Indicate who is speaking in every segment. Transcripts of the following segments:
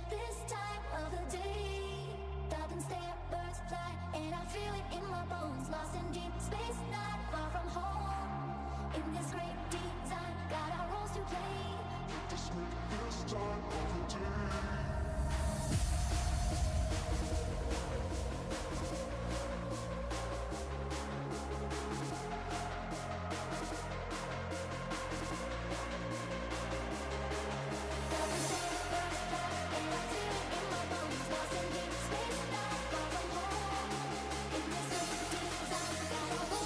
Speaker 1: this time of the day. Dolphins stare, birds fly, and I feel it in my bones. Lost in deep space, not far from home. In this great design, got our roles to play.
Speaker 2: This time of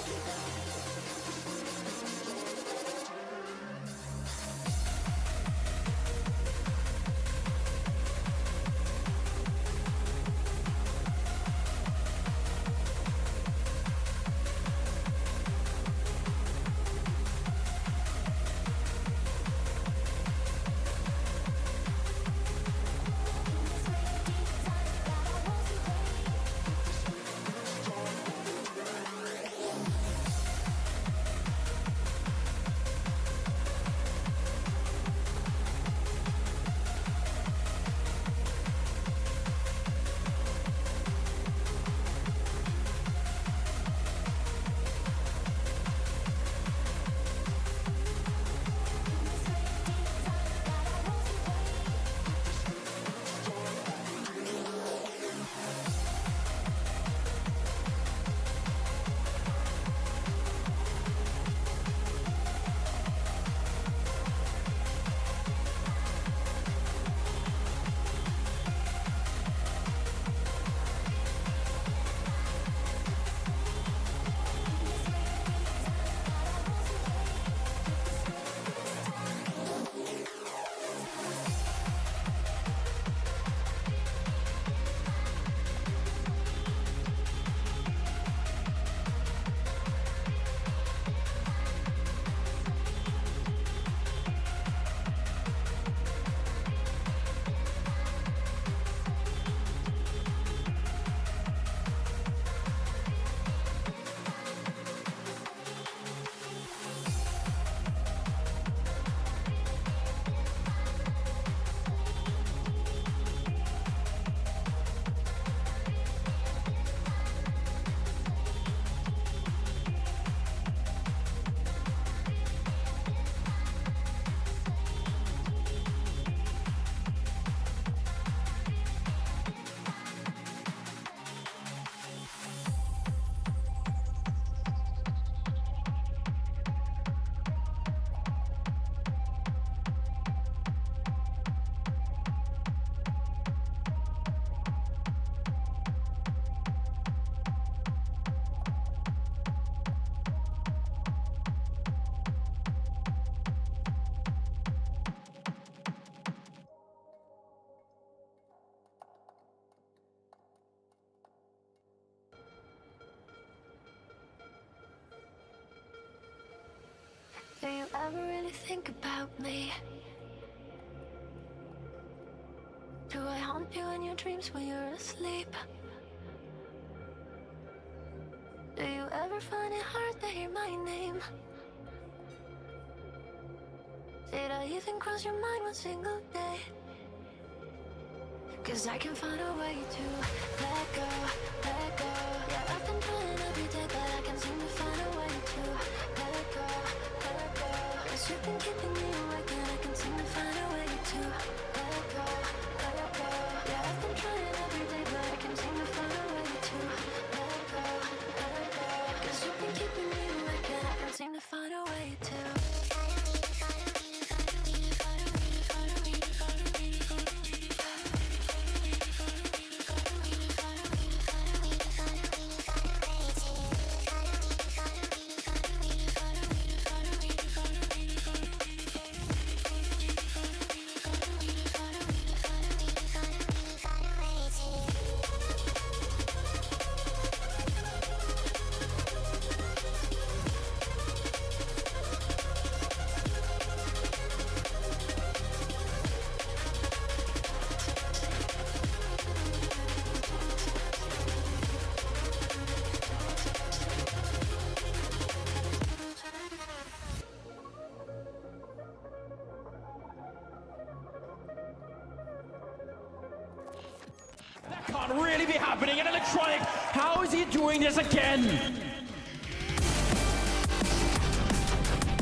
Speaker 2: the day.
Speaker 1: Do you ever really think about me? Do I haunt you in your dreams when you're asleep? Do you ever find it hard to hear my name? Did I even cross your mind one single day? 'Cause I can find a way to let go, let go. Yeah, I've been trying every day, but I can't seem to find a way to let go, let go. 'Cause you've been keeping me awake and I can't seem to find a way to let go, let go. Yeah, I've been trying every day, but I can't seem to find a way to let go, let go. 'Cause you've been keeping me awake and I can't seem to find a way to.
Speaker 3: be happening? And Electronic, how is he doing this again?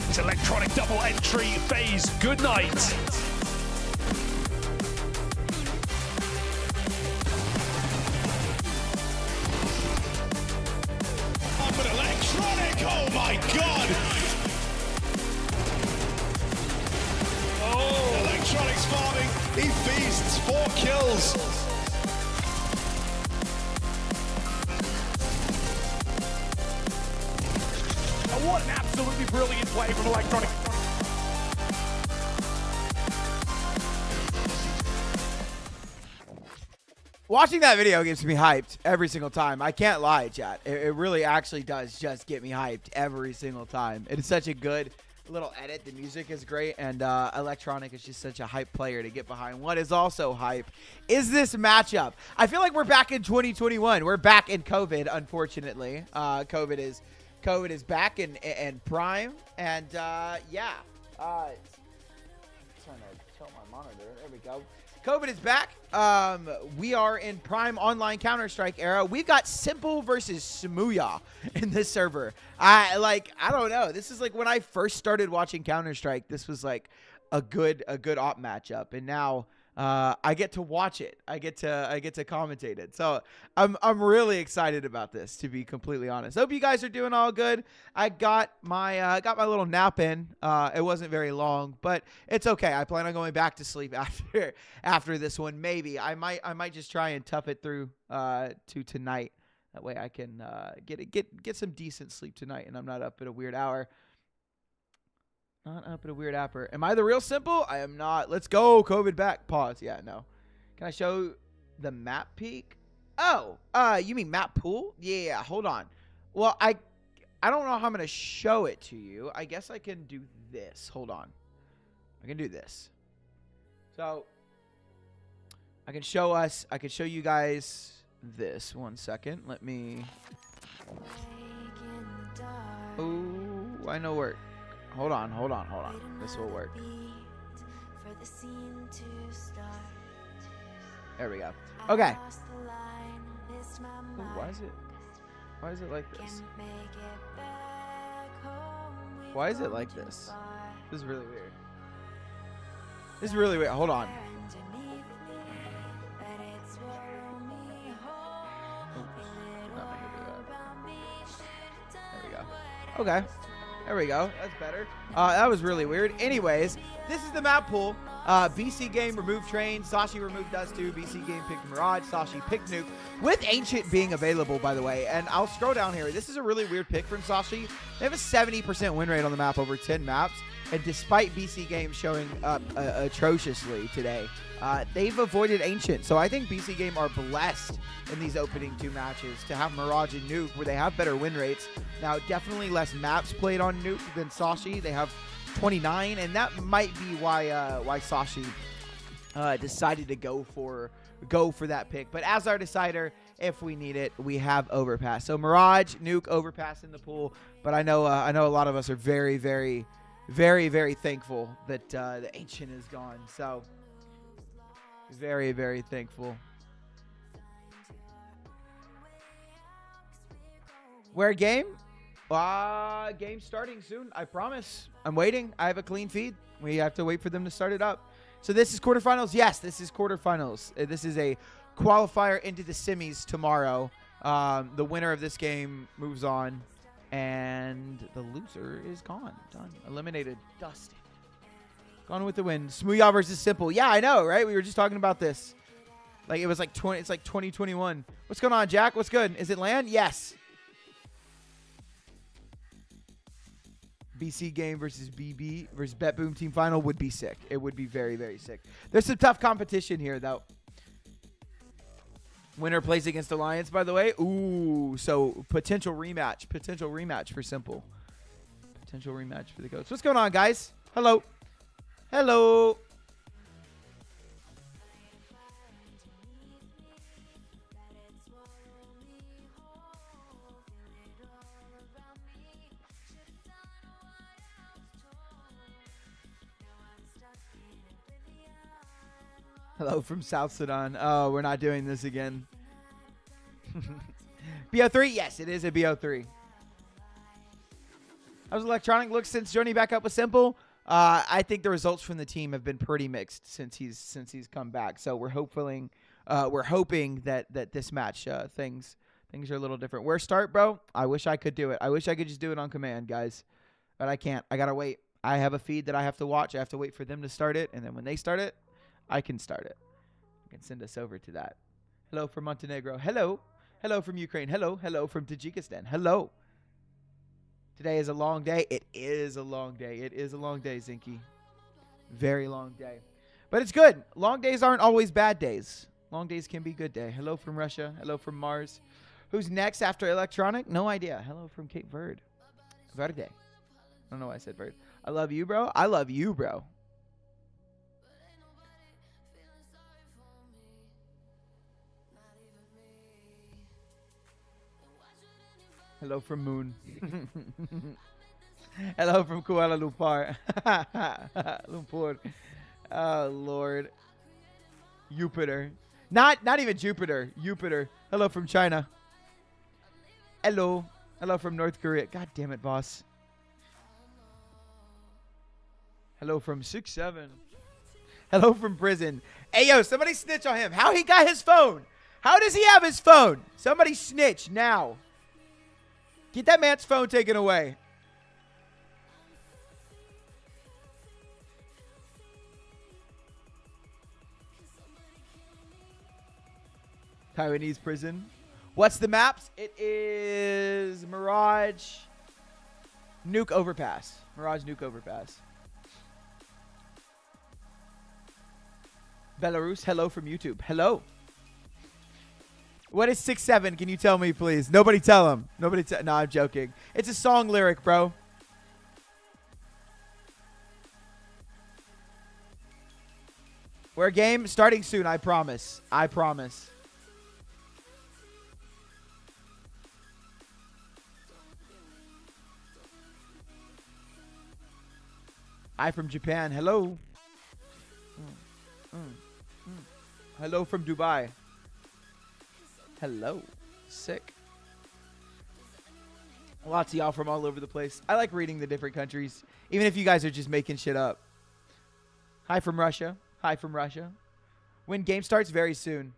Speaker 4: It's Electronic double entry phase. Good night.
Speaker 5: But Electronic, oh my god! Oh, Electronic's farming. He feasts 4 kills.
Speaker 4: What an absolutely brilliant play from Electronic.
Speaker 6: Watching that video gets me hyped every single time. I can't lie, chat. It really actually does just get me hyped every single time. It is such a good little edit. The music is great, and Electronic is just such a hype player to get behind. What is also hype is this matchup. I feel like we're back in 2021. We're back in COVID, unfortunately. COVID is back in prime, and yeah. I'm trying to tilt my monitor. There we go. COVID is back. We are in prime online Counter-Strike era. We've got Simple versus Smooya in this server. I don't know. This is like when I first started watching Counter-Strike, this was like a good op matchup, and now I get to watch it. I get to commentate it. So I'm really excited about this, to be completely honest. Hope you guys are doing all good. I got my little nap in. It wasn't very long, but it's okay. I plan on going back to sleep after this one. Maybe I might just try and tough it through to tonight. That way I can get some decent sleep tonight, and I'm not up at a weird hour. Not up at a weird apper. Am I the real Simple? I am not. Let's go. COVID back. Pause. Yeah, no. Can I show the map peak? Oh, you mean map pool? Yeah, hold on. Well, I don't know how I'm going to show it to you. I guess I can do this. Hold on. I can do this. So, I can show you guys this. 1 second. Let me. Oh, I know where. Hold on. This will work. There we go. Okay. Ooh, why is it like this? Why is it like this? This is really weird. This is really weird. Hold on. Oops, not meant to do that. There we go. Okay. There we go. That's better. That was really weird. Anyways, this is the map pool. BC Game removed Train. Sashi removed Dust 2. BC Game picked Mirage. Sashi picked Nuke. With Ancient being available, by the way. And I'll scroll down here. This is a really weird pick from Sashi. They have a 70% win rate on the map over 10 maps. And despite BC Game showing up atrociously today, they've avoided Ancient. So I think BC Game are blessed in these opening 2 matches to have Mirage and Nuke, where they have better win rates. Now, definitely less maps played on Nuke than Sashi. They have 29, and that might be why Sashi decided to go for that pick. But as our decider, if we need it, we have Overpass. So Mirage, Nuke, Overpass in the pool. But I know a lot of us are very, very, very, very thankful that the Ancient is gone. So very, very thankful. Where game? Game starting soon. I promise. I'm waiting. I have a clean feed. We have to wait for them to start it up. So this is quarterfinals. Yes, this is quarterfinals. This is a qualifier into the semis tomorrow. The winner of this game moves on, and the loser is gone. Done. Eliminated. Dusted. Gone with the win. Smooya versus Simple. Yeah, I know, right? We were just talking about this. Like it was like 20. It's like 2021. What's going on, Jack? What's good? Is it LAN? Yes. BC Game versus BB versus Bet Boom Team Final would be sick. It would be very, very sick. There's some tough competition here, though. Winner plays against Alliance, by the way. Ooh, so potential rematch. Potential rematch for Simple. Potential rematch for the coach. What's going on, guys? Hello. Hello. Hello from South Sudan. Oh, we're not doing this again. BO3? Yes, it is a BO3. How's Electronic look since joining back up with Simple? I think the results from the team have been pretty mixed since he's come back. So we're hoping that this match things are a little different. Where start, bro? I wish I could do it. I wish I could just do it on command, guys. But I can't. I gotta wait. I have a feed that I have to watch. I have to wait for them to start it, and then when they start it, I can start it. You can send us over to that. Hello from Montenegro. Hello. Hello from Ukraine. Hello. Hello from Tajikistan. Hello. Today is a long day. It is a long day. It is a long day, Zinky. Very long day. But it's good. Long days aren't always bad days. Long days can be good day. Hello from Russia. Hello from Mars. Who's next after Electronic? No idea. Hello from Cape Verde. Verde. I don't know why I said Verde. I love you, bro. I love you, bro. Hello from Moon. Hello from Kuala Lumpur. Lumpur. Oh, Lord. Jupiter. Not even Jupiter. Jupiter. Hello from China. Hello. Hello from North Korea. God damn it, boss. Hello from 6-7. Hello from prison. Hey, yo, somebody snitch on him. How he got his phone? How does he have his phone? Somebody snitch now. Get that man's phone taken away. Taiwanese prison. What's the maps? It is Mirage Nuke Overpass. Mirage Nuke Overpass. Belarus. Hello from YouTube. Hello. What is 6-7? Can you tell me, please? Nobody tell him. No, I'm joking. It's a song lyric, bro. We're game starting soon, I promise. I promise. I from Japan. Hello. Hello from Dubai. Hello. Sick. Lots of y'all from all over the place. I like reading the different countries, even if you guys are just making shit up. Hi from Russia. Hi from Russia. When game starts, very soon.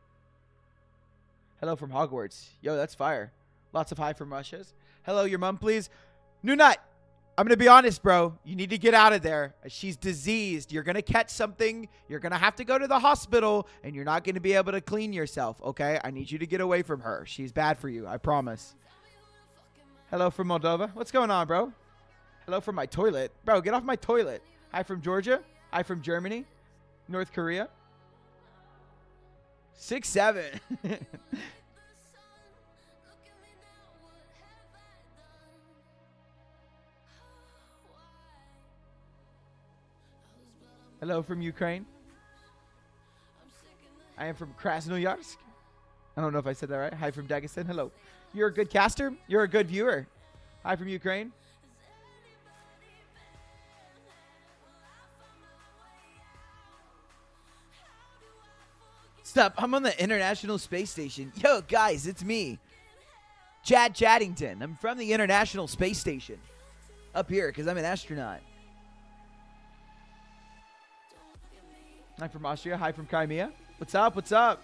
Speaker 6: Hello from Hogwarts. Yo, that's fire. Lots of hi from Russias. Hello, your mom, please. New Nut. I'm going to be honest, bro. You need to get out of there. She's diseased. You're going to catch something. You're going to have to go to the hospital, and you're not going to be able to clean yourself, okay? I need you to get away from her. She's bad for you. I promise. Hello from Moldova. What's going on, bro? Hello from my toilet. Bro, get off my toilet. Hi from Georgia. Hi from Germany. North Korea. 6-7. Hello from Ukraine. I am from Krasnoyarsk. I don't know if I said that right. Hi from Dagestan. Hello. You're a good caster. You're a good viewer. Hi from Ukraine. Stop. I'm on the International Space Station. Yo, guys, it's me. Chad Chaddington. I'm from the International Space Station. Up here because I'm an astronaut. Hi from Austria. Hi from Crimea. What's up? What's up?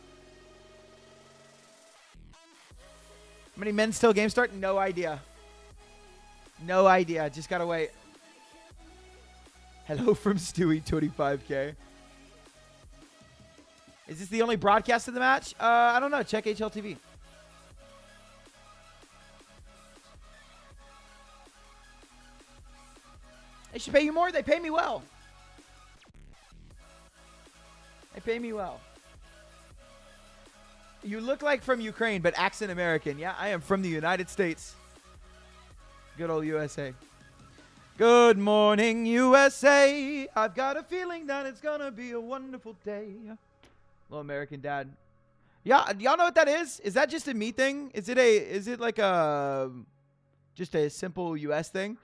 Speaker 6: How many men still game start? No idea. No idea. Just gotta wait. Hello from Stewie 25K. Is this the only broadcast of the match? I don't know. Check HLTV. They should pay you more. They pay me well. They pay me well. You look like from Ukraine, but accent American. Yeah, I am from the United States. Good old USA. Good morning, USA. I've got a feeling that it's going to be a wonderful day. Little American dad. Yeah, y'all know what that is? Is that just a me thing? Is it like a just a simple US thing?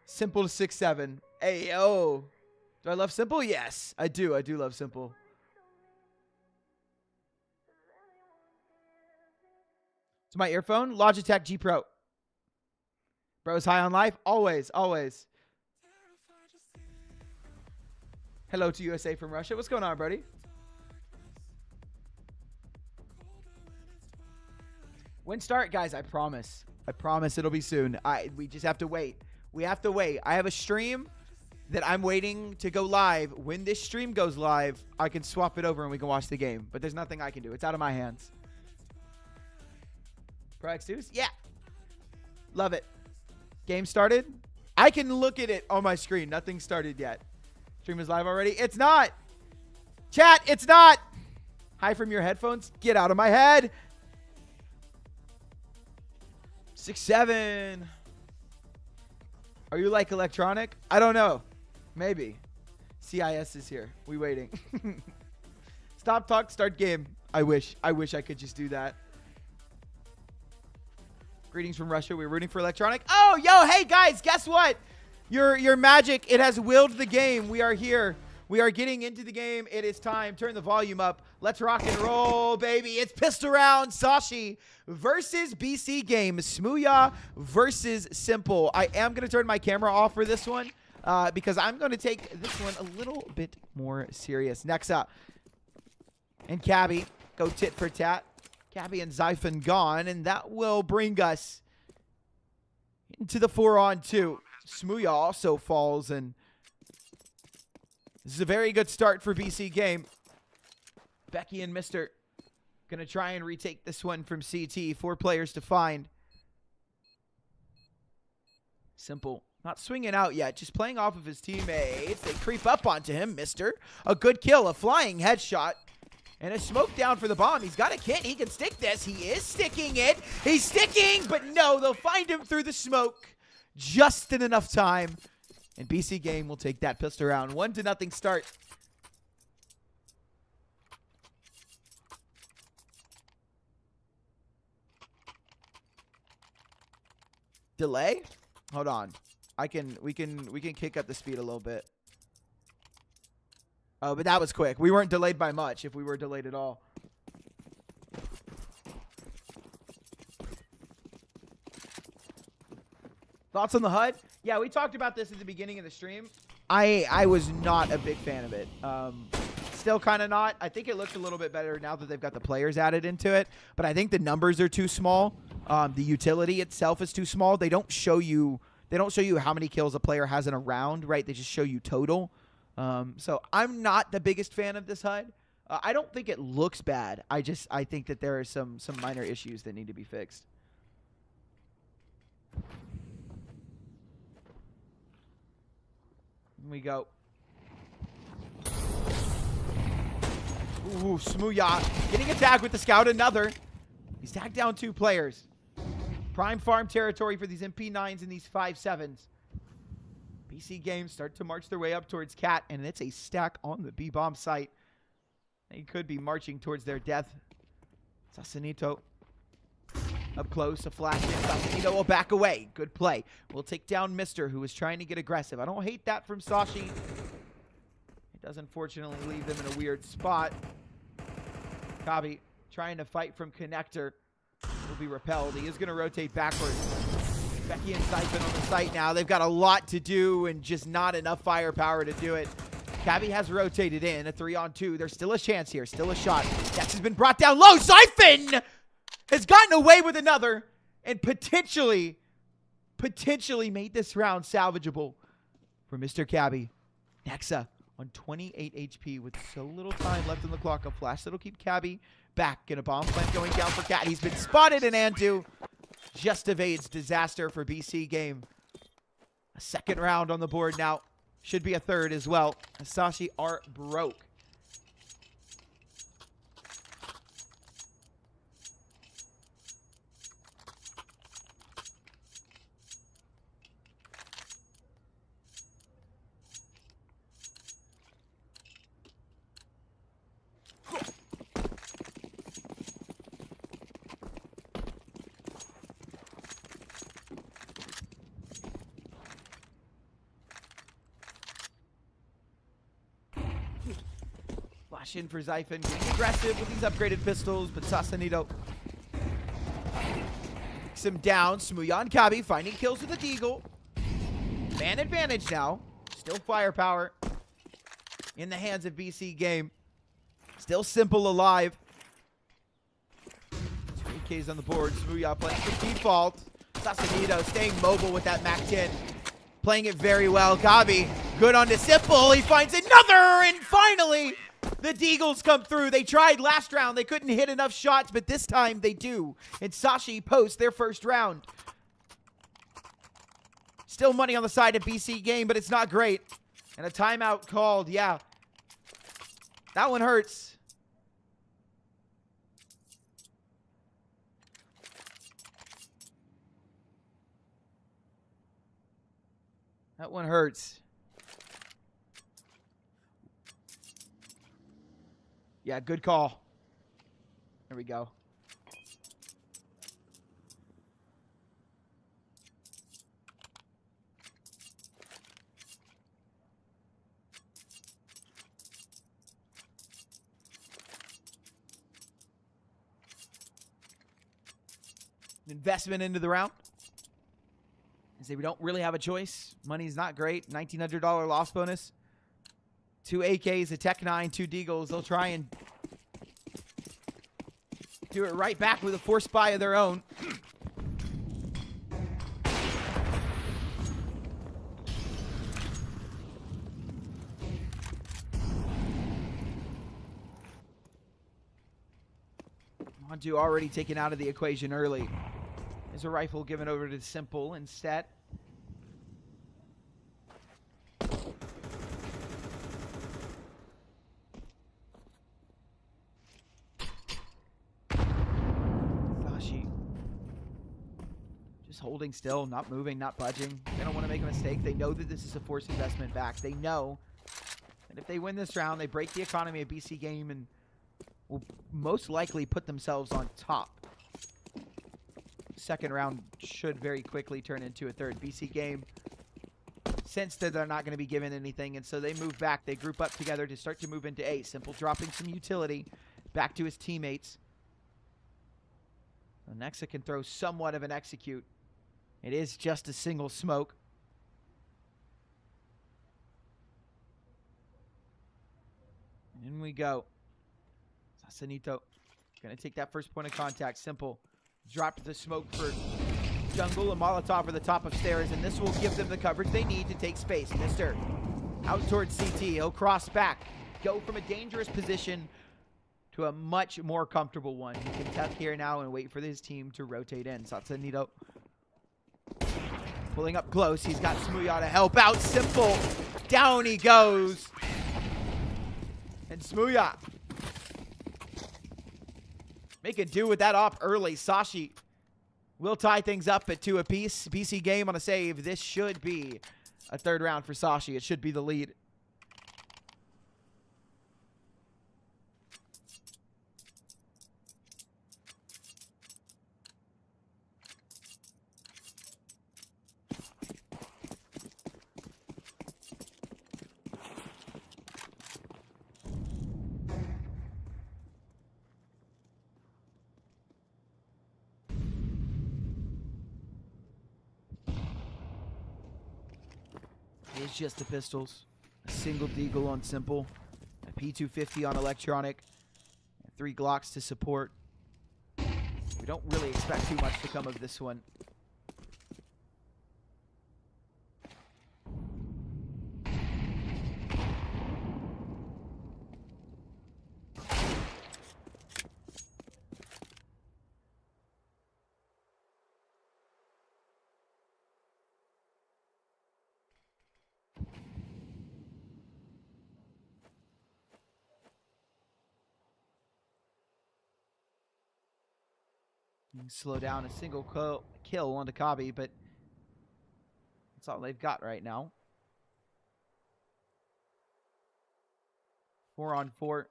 Speaker 6: Simple 6-7. Hey, yo. Do I love simple? Yes, I do. I do love simple. It's my earphone. Logitech G Pro. Bro's high on life. Always, always. Hello to USA from Russia. What's going on, buddy? When start, guys, I promise. I promise it'll be soon. We just have to wait. We have to wait. I have a stream that I'm waiting to go live. When this stream goes live, I can swap it over and we can watch the game. But there's nothing I can do. It's out of my hands. Pro X2s? Yeah. Love it. Game started? I can look at it on my screen. Nothing started yet. Stream is live already? It's not. Chat, it's not. Hi from your headphones. Get out of my head. 6-7. Are you like electronic? I don't know. Maybe. CIS is here. We waiting. Stop talk, start game. I wish I could just do that. Greetings from Russia. We're rooting for electronic. Oh, yo, hey guys, guess what? Your magic, it has willed the game. We are here. We are getting into the game. It is time. Turn the volume up. Let's rock and roll, baby. It's pistol round. Sashi versus BC game. Smooya versus Simple. I am going to turn my camera off for this one because I'm going to take this one a little bit more serious. Next up. And Cabby go tit for tat. Cabby and Zyphon gone. And that will bring us into the 4-on-2. Smooya also falls, and this is a very good start for BC game. Becky and Mr. Gonna try and retake this one from CT. 4 players to find. Simple. Not swinging out yet. Just playing off of his teammates. They creep up onto him. Mr. A good kill. A flying headshot. And a smoke down for the bomb. He's got a kit. He can stick this. He is sticking it. He's sticking, but no. They'll find him through the smoke. Just in enough time. And BC game will take that pistol round. 1-0 start. Delay? Hold on. We can kick up the speed a little bit. Oh, but that was quick. We weren't delayed by much if we were delayed at all. Thoughts on the HUD? Yeah, we talked about this at the beginning of the stream. I was not a big fan of it. Still kind of not. I think it looks a little bit better now that they've got the players added into it. But I think the numbers are too small. The utility itself is too small. They don't show you how many kills a player has in a round, right? They just show you total. So I'm not the biggest fan of this HUD. I don't think it looks bad. I think that there are some minor issues that need to be fixed. Here we go. Ooh, Smooya getting a tag with the scout. Another. He's tagged down 2 players. Prime farm territory for these MP9s and these 5.7s. BC games start to march their way up towards Cat, and it's a stack on the B-bomb site. They could be marching towards their death. Sasanito up close, a flash in. Sasanito will back away. Good play. We'll take down Mr., who is trying to get aggressive. I don't hate that from Sashi. It does unfortunately leave them in a weird spot. Kabi trying to fight from connector. Will be repelled. He is going to rotate backwards. Becky and Zyphon on the site now. They've got a lot to do and just not enough firepower to do it. Cabby has rotated in. A 3-on-2. There's still a chance here. Still a shot. Dex has been brought down low. Zyphon has gotten away with another and potentially made this round salvageable for Mr. Cabby. Nexa on 28 HP with so little time left on the clock. A flash that'll keep Cabby back. And a bomb plant going down for Cat. He's been spotted, and Antu just evades disaster for BC game. A second round on the board now. Should be a third as well. Sashi are broke. In for Zyphon, getting aggressive with these upgraded pistols, but Sasanito Tracks him down. Smooya and Kabi finding kills with the Deagle. Man advantage now. Still firepower in the hands of BC Game. Still Simple alive. 2 AKs on the board. Smooya playing for default. Sasanito staying mobile with that MAC-10. Playing it very well. Kabi good on to Simple. He finds another, and finally the Deagles come through. They tried last round. They couldn't hit enough shots, but this time they do. And Sashi posts their first round. Still money on the side of BC Game, but it's not great. And a timeout called. Yeah. That one hurts. That one hurts. Yeah, good call. There we go. Investment into the round. I say we don't really have a choice. Money's not great. $1,900 loss bonus. 2 AKs, a Tech 9, 2 Deagles. They'll try and do it right back with a force buy of their own. Montu already taken out of the equation early. There's a rifle given over to Simple instead. Sashi just holding still, not moving, not budging. They don't want to make a mistake. They know that this is a forced investment back. They know that if they win this round, they break the economy of BC Game and will most likely put themselves on top. Second round should very quickly turn into a third. BC Game sense that they're not going to be given anything, and so they move back. They group up together to start to move into A. Simple dropping some utility back to his teammates. So Nexa can throw somewhat of an execute. It is just a single smoke. In we go. Sasanito going to take that first point of contact. Simple dropped the smoke for jungle. A Molotov over the top of stairs, and this will give them the coverage they need to take space. Mister out towards CT. He'll cross back. Go from a dangerous position to a much more comfortable one. He can tuck here now and wait for his team to rotate in. Sasanito pulling up close. He's got Smooya to help out. Simple. Down he goes. And Smooya making do with that op early. Sashi will tie things up at 2 apiece. BC Game on a save. This should be a third round for Sashi. It should be the lead. It's just the pistols. A single Deagle on Simple. A P250 on Electronic. And 3 Glocks to support. We don't really expect too much to come of this one. Slow down a single kill onto Kabi, but that's all they've got right now. 4 on 4.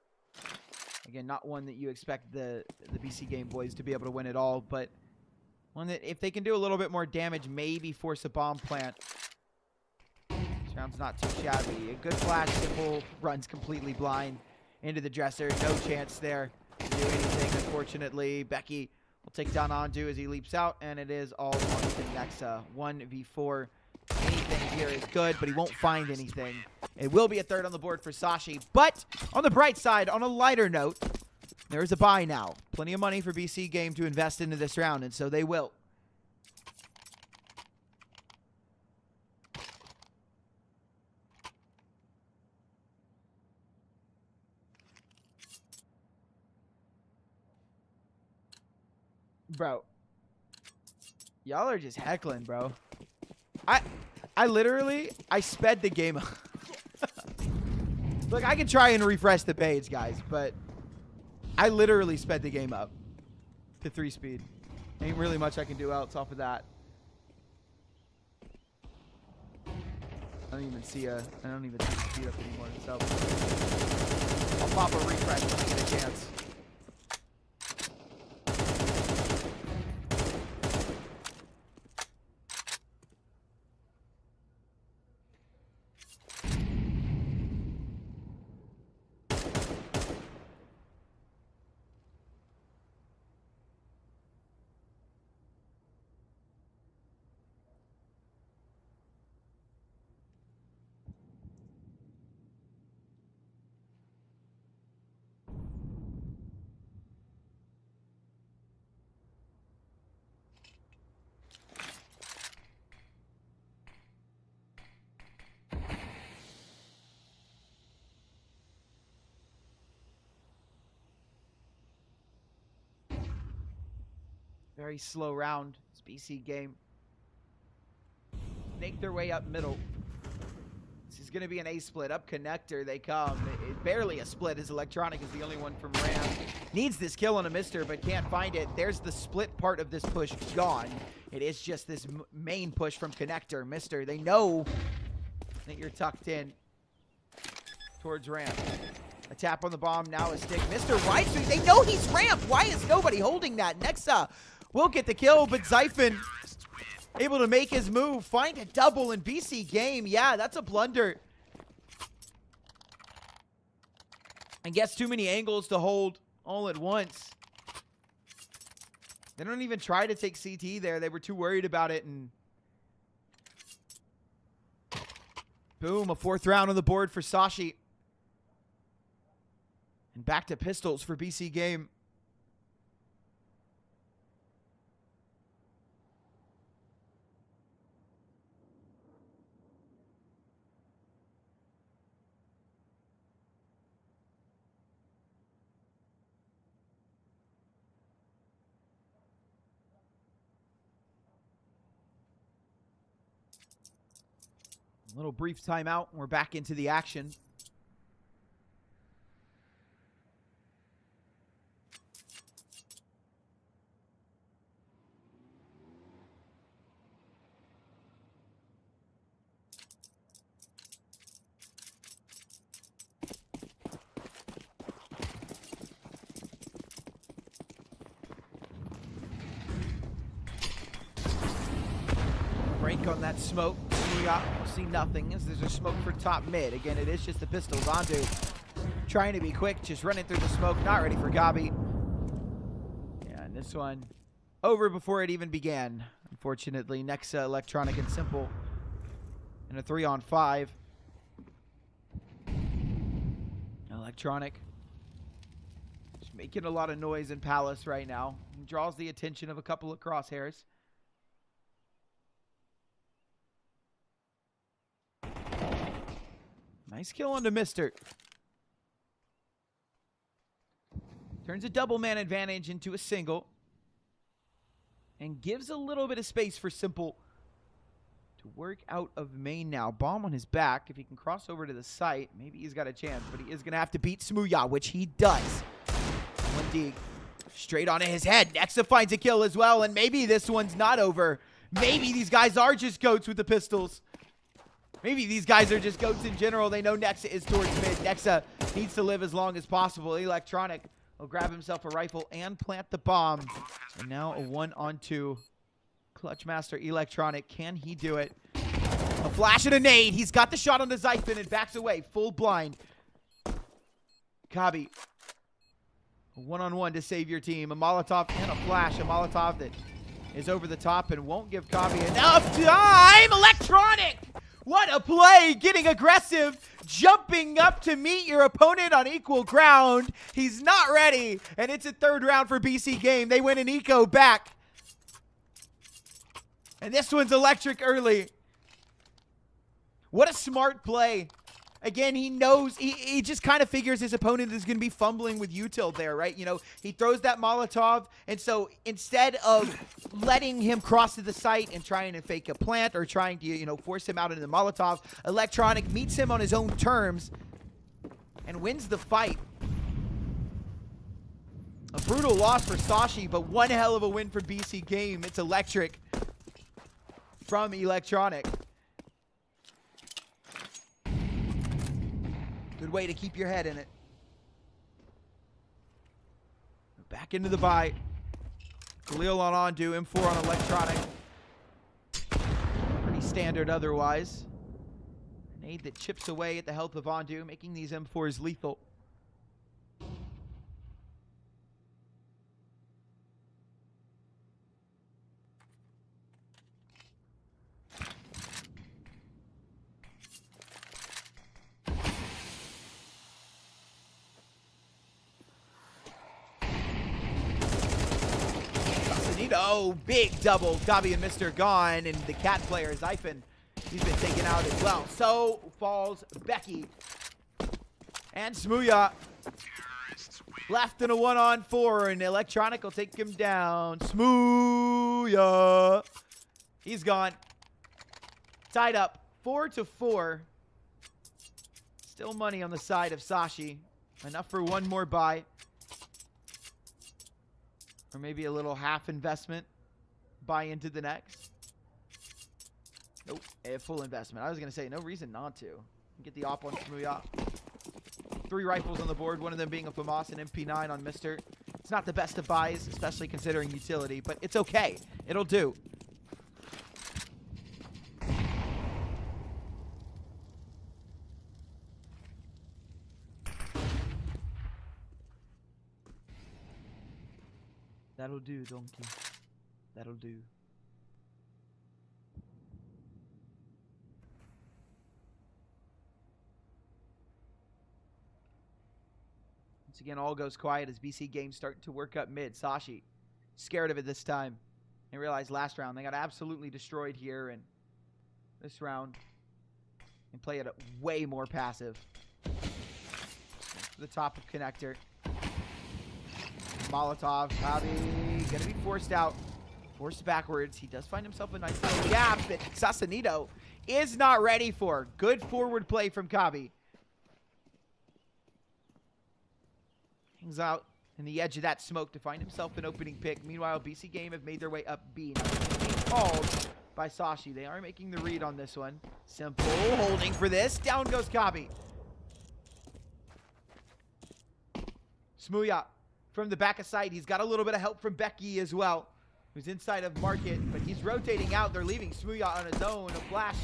Speaker 6: Again, not one that you expect the BC Game boys to be able to win at all, but one that if they can do a little bit more damage, maybe force a bomb plant. This round's not too shabby. A good flash. Simple runs completely blind into the dresser. No chance there to do anything, unfortunately. Becky We'll take down Ondu as he leaps out, and it is all on to Nexa. 1v4. Anything here is good, but he won't find anything. It will be a third on the board for Sashi, but on the bright side, on a lighter note, there is a buy now. Plenty of money for BC Game to invest into this round, and so they will. Bro. Y'all are just heckling, bro. I literally, I sped the game up. Look, I can try and refresh the page, guys, but I literally sped the game up to 3 speed. Ain't really much I can do else off of that. I don't even see the speed up anymore, so I'll pop a refresh when I get a chance. Very slow round. It's BC Game. Make their way up middle. This is going to be an A split. Up connector they come. Barely a split as Electronic is the only one from Ram. Needs this kill on a mister but can't find it. There's the split part of this push gone. It is just this main push from connector. Mister, they know that you're tucked in towards Ram. A tap on the bomb, now a stick. Mr. Right, they know he's ramped. Why is nobody holding that? Nexa will get the kill, but Zyphon able to make his move. Find a double in BC Game. Yeah, that's a blunder. And gets too many angles to hold all at once. They don't even try to take CT there. They were too worried about it. And boom, a 4th round on the board for Sashi. And back to pistols for BC Game. A little brief timeout. We're back into the action. Break on that smoke. See nothing as there's a smoke for top mid. Again, it is just the pistols. Ondu trying to be quick, just running through the smoke, not ready for Gabi. Yeah, and this one over before it even began. Unfortunately, Nexa, Electronic, and Simple in a 3-on-5. Electronic just making a lot of noise in Palace right now. He draws the attention of a couple of crosshairs. Nice kill onto Mister. Turns a double man advantage into a single. And gives a little bit of space for Simple to work out of main now. Bomb on his back. If he can cross over to the site, maybe he's got a chance. But he is going to have to beat Smooya, which he does. 1D straight onto his head. Nexa finds a kill as well. And maybe this one's not over. Maybe these guys are just goats with the pistols. Maybe these guys are just goats in general. They know Nexa is towards mid. Nexa needs to live as long as possible. Electronic will grab himself a rifle and plant the bomb. And now a 1-on-2. Clutch Master Electronic. Can he do it? A flash and a nade. He's got the shot on the Zyphon and backs away. Full blind. Gabi One-on-one to save your team. A Molotov and a flash. A Molotov that is over the top and won't give Kabi enough time. Electronic! What a play! Getting aggressive, jumping up to meet your opponent on equal ground. He's not ready, and it's a third round for BC Game. They win an eco back. And this one's electric early. What a smart play. Again, he knows, he just kind of figures his opponent is going to be fumbling with util there, right? You know, he throws that Molotov, and so instead of letting him cross to the site and trying to fake a plant or trying to, you know, force him out into the Molotov, Electronic meets him on his own terms and wins the fight. A brutal loss for Sashi, but one hell of a win for BC Game. It's electric from Electronic. Good way to keep your head in it. Back into the buy. Khalil on Ondu, M4 on Electronic. Pretty standard otherwise. Grenade that chips away at the health of Ondu, making these M4s lethal. Oh, big double. Gabi and Mr. gone, and the cat player, Zyphon, he's been taken out as well. So falls Becky. And Smooya left in a 1-on-4, and Electronic will take him down. Smooya. He's gone. Tied up 4-4. Still money on the side of Sashi. Enough for one more buy. Or maybe a little half investment. Buy into the next. Nope. A full investment. I was going to say, no reason not to. Get the op on Smooya. 3 rifles on the board. One of them being a FAMAS and MP9 on Mr. It's not the best of buys, especially considering utility. But it's okay. It'll do. That'll do, donkey. That'll do. Once again, all goes quiet as BC Games starting to work up mid. Sashi, scared of it this time. They realized last round they got absolutely destroyed here, and this round they play it way more passive. To the top of connector. Molotov, Kabi, gonna be forced out. Forced backwards. He does find himself a nice little gap that Sasanito is not ready for. Good forward play from Kabi. Hangs out in the edge of that smoke to find himself an opening pick. Meanwhile, BC Game have made their way up B. Now, being called by Sashi. They are making the read on this one. Simple, holding for this. Down goes Kabi. Smooya. From the back of sight, he's got a little bit of help from Becky as well, who's inside of market, but he's rotating out. They're leaving Smooya on his own. A flash,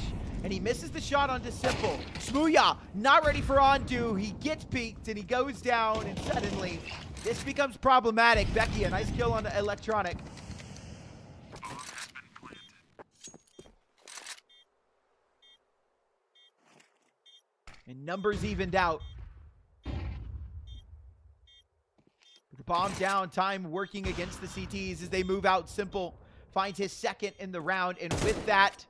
Speaker 6: and he misses the shot onto Simple. Smooya not ready for Ondu. He gets peeked, and he goes down, and suddenly this becomes problematic. Becky, a nice kill on Electronic. And numbers evened out. The bomb down, time working against the CTs as they move out. Simple finds his second in the round, and with that,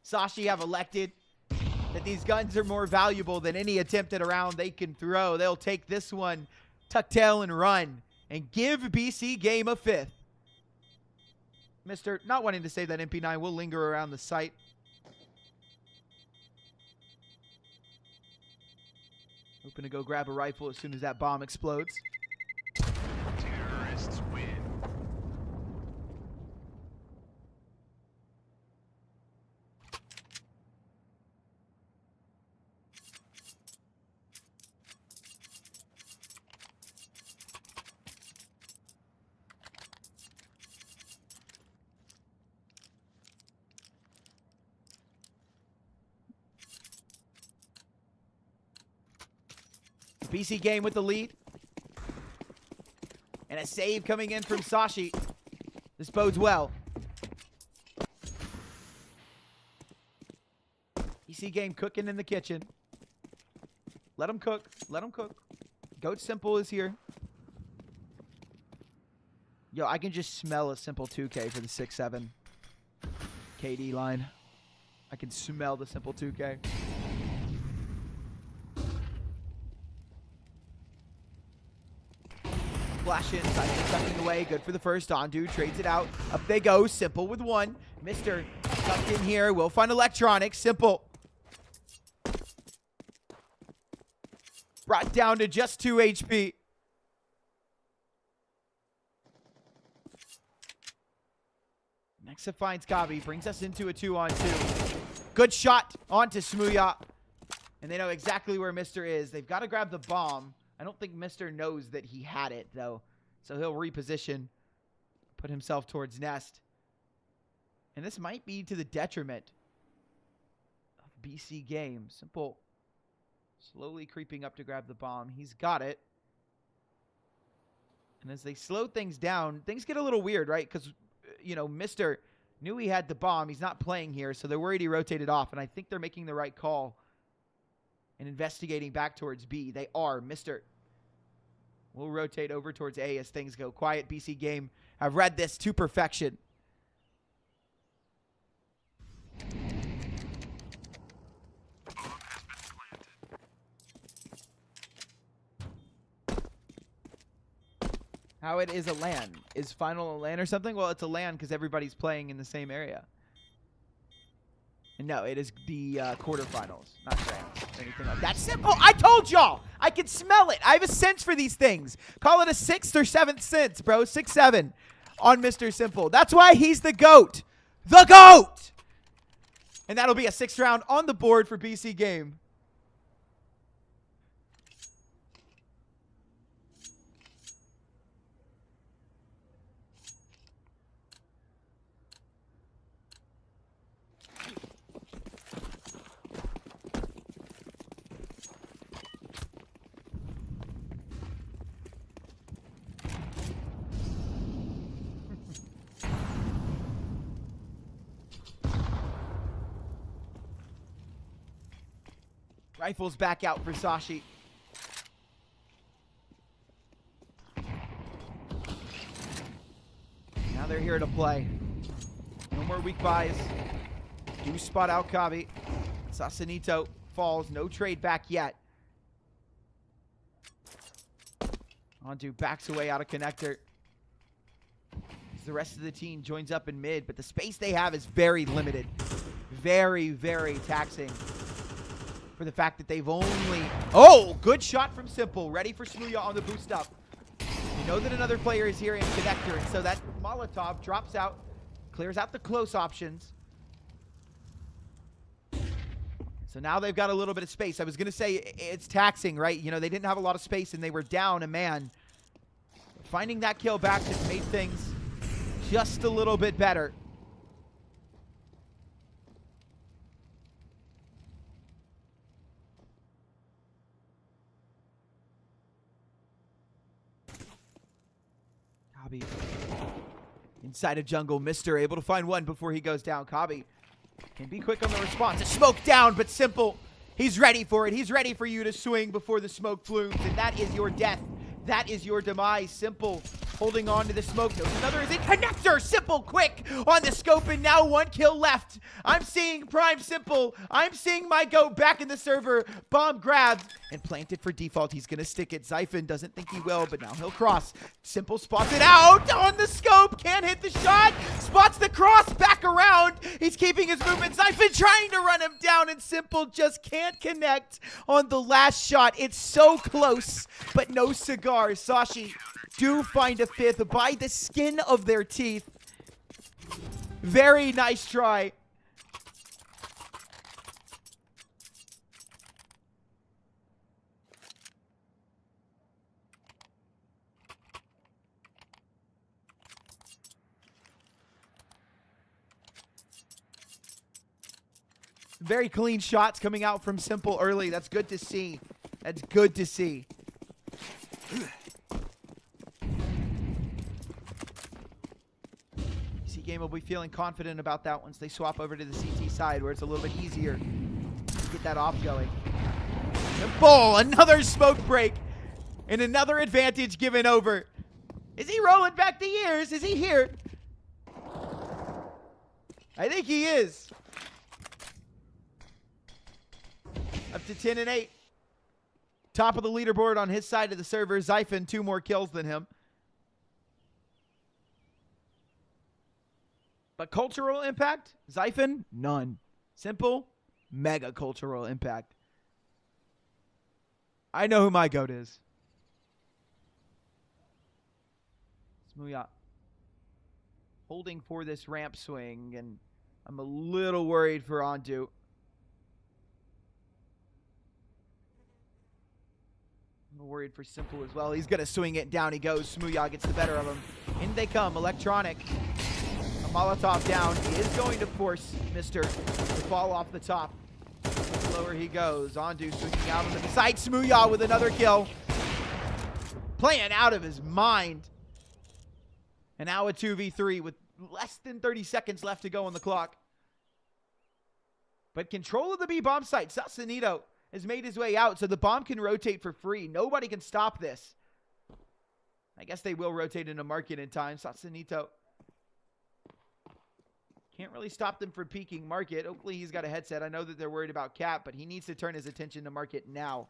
Speaker 6: Sashi have elected that these guns are more valuable than any attempt at a round they can throw. They'll take this one, tuck tail and run, and give BC Game a 5th. Mr. not wanting to save that MP9 will linger around the site. Hoping to go grab a rifle as soon as that bomb explodes.
Speaker 4: Terrorists win.
Speaker 6: BC Game with the lead. And a save coming in from Sashi. This bodes well. EC game cooking in the kitchen. Let him cook. Let him cook. Goat Simple is here. Yo, I can just smell a Simple 2K for the 6-7 KD line. I can smell the Simple 2K. Flash in, tucking away. Good for the first. Ondu trades it out. Up they go. Simple with one. Mr. tucked in here. We'll find Electronics. Simple. Brought down to just 2 HP. Nexa finds Kabi. Brings us into a 2-on-2. Good shot onto Smooya. And they know exactly where Mr. is. They've got to grab the bomb. I don't think Mr. knows that he had it, though. So he'll reposition. Put himself towards Nest. And this might be to the detriment of BC game. Simple. Slowly creeping up to grab the bomb. He's got it. And as they slow things down, things get a little weird, right? Because, you know, Mr. knew he had the bomb. He's not playing here, so they're worried he rotated off. And I think they're making the right call and investigating back towards B. They are. Mr. will rotate over towards A as things go quiet. BC game have read this to perfection. How it is a LAN. Is final a LAN or something? Well, it's a LAN because everybody's playing in the same area. And no, it is the quarterfinals, not grands or anything like that. Simple. I told y'all. I can smell it. I have a sense for these things. Call it a 6th or 7th sense, bro. 6-7 on Mr. Simple. That's why he's the GOAT. The GOAT! And that'll be a 6th round on the board for BC game. Rifles back out for Sashi. Now they're here to play. No more weak buys. Do spot out Kabi. Sasanito falls. No trade back yet. Onto backs away out of connector. The rest of the team joins up in mid, but the space they have is very limited. Very, very taxing. For the fact that they've only... Oh, good shot from Simple. Ready for Smooya on the boost up. You know that another player is here in connector, and so that Molotov drops out, clears out the close options. So now they've got a little bit of space. I was going to say it's taxing, right? You know, they didn't have a lot of space, and they were down a man. Finding that kill back just made things just a little bit better. Kabi inside of jungle. Mr. able to find one before he goes down. Kabi can be quick on the response. A smoke down, but Simple, he's ready for it. He's ready for you to swing before the smoke blooms, and that is your death. That is your demise. Simple holding on to the smoke. There's another is in connector. Simple quick on the scope, and now 1 kill left. I'm seeing Prime Simple. I'm seeing my GOAT back in the server. Bomb grabbed and planted for default. He's going to stick it. Zyphon doesn't think he will, but now he'll cross. Simple spots it out on the scope. Can't hit the shot. Spots the cross back around. He's keeping his movement. Zyphon trying to run him down, and Simple just can't connect on the last shot. It's so close, but no cigar. Sashi do find a 5th by the skin of their teeth. Very nice try. Very clean shots coming out from Simple early. That's good to see. That's good to see. game will be feeling confident about that once they swap over to the CT side, where it's a little bit easier to get that off going. Bull, another smoke break, and another advantage given over. Is he rolling back the years? Is he here? I think he is. Up to 10 and 8. Top of the leaderboard on his side of the server. Zyphon, 2 more kills than him. But cultural impact? Zyphon, none. Simple, mega cultural impact. I know who my GOAT is. Smooya. Holding for this ramp swing, and I'm a little worried for Ondu. I'm worried for Simple as well. He's going to swing it. Down he goes. Smooya gets the better of him. In they come. Electronic. A Molotov down. He is going to force Mister to fall off the top. Lower he goes. Ondu swinging out on the side. Smooya with another kill. Playing out of his mind. And now a 2v3 with less than 30 seconds left to go on the clock. But control of the B bomb site. Sasanito has made his way out, so the bomb can rotate for free. Nobody can stop this. I guess they will rotate into market in time. Sasanito can't really stop them from peeking market. Hopefully he's got a headset. I know that they're worried about Cap, but he needs to turn his attention to market now.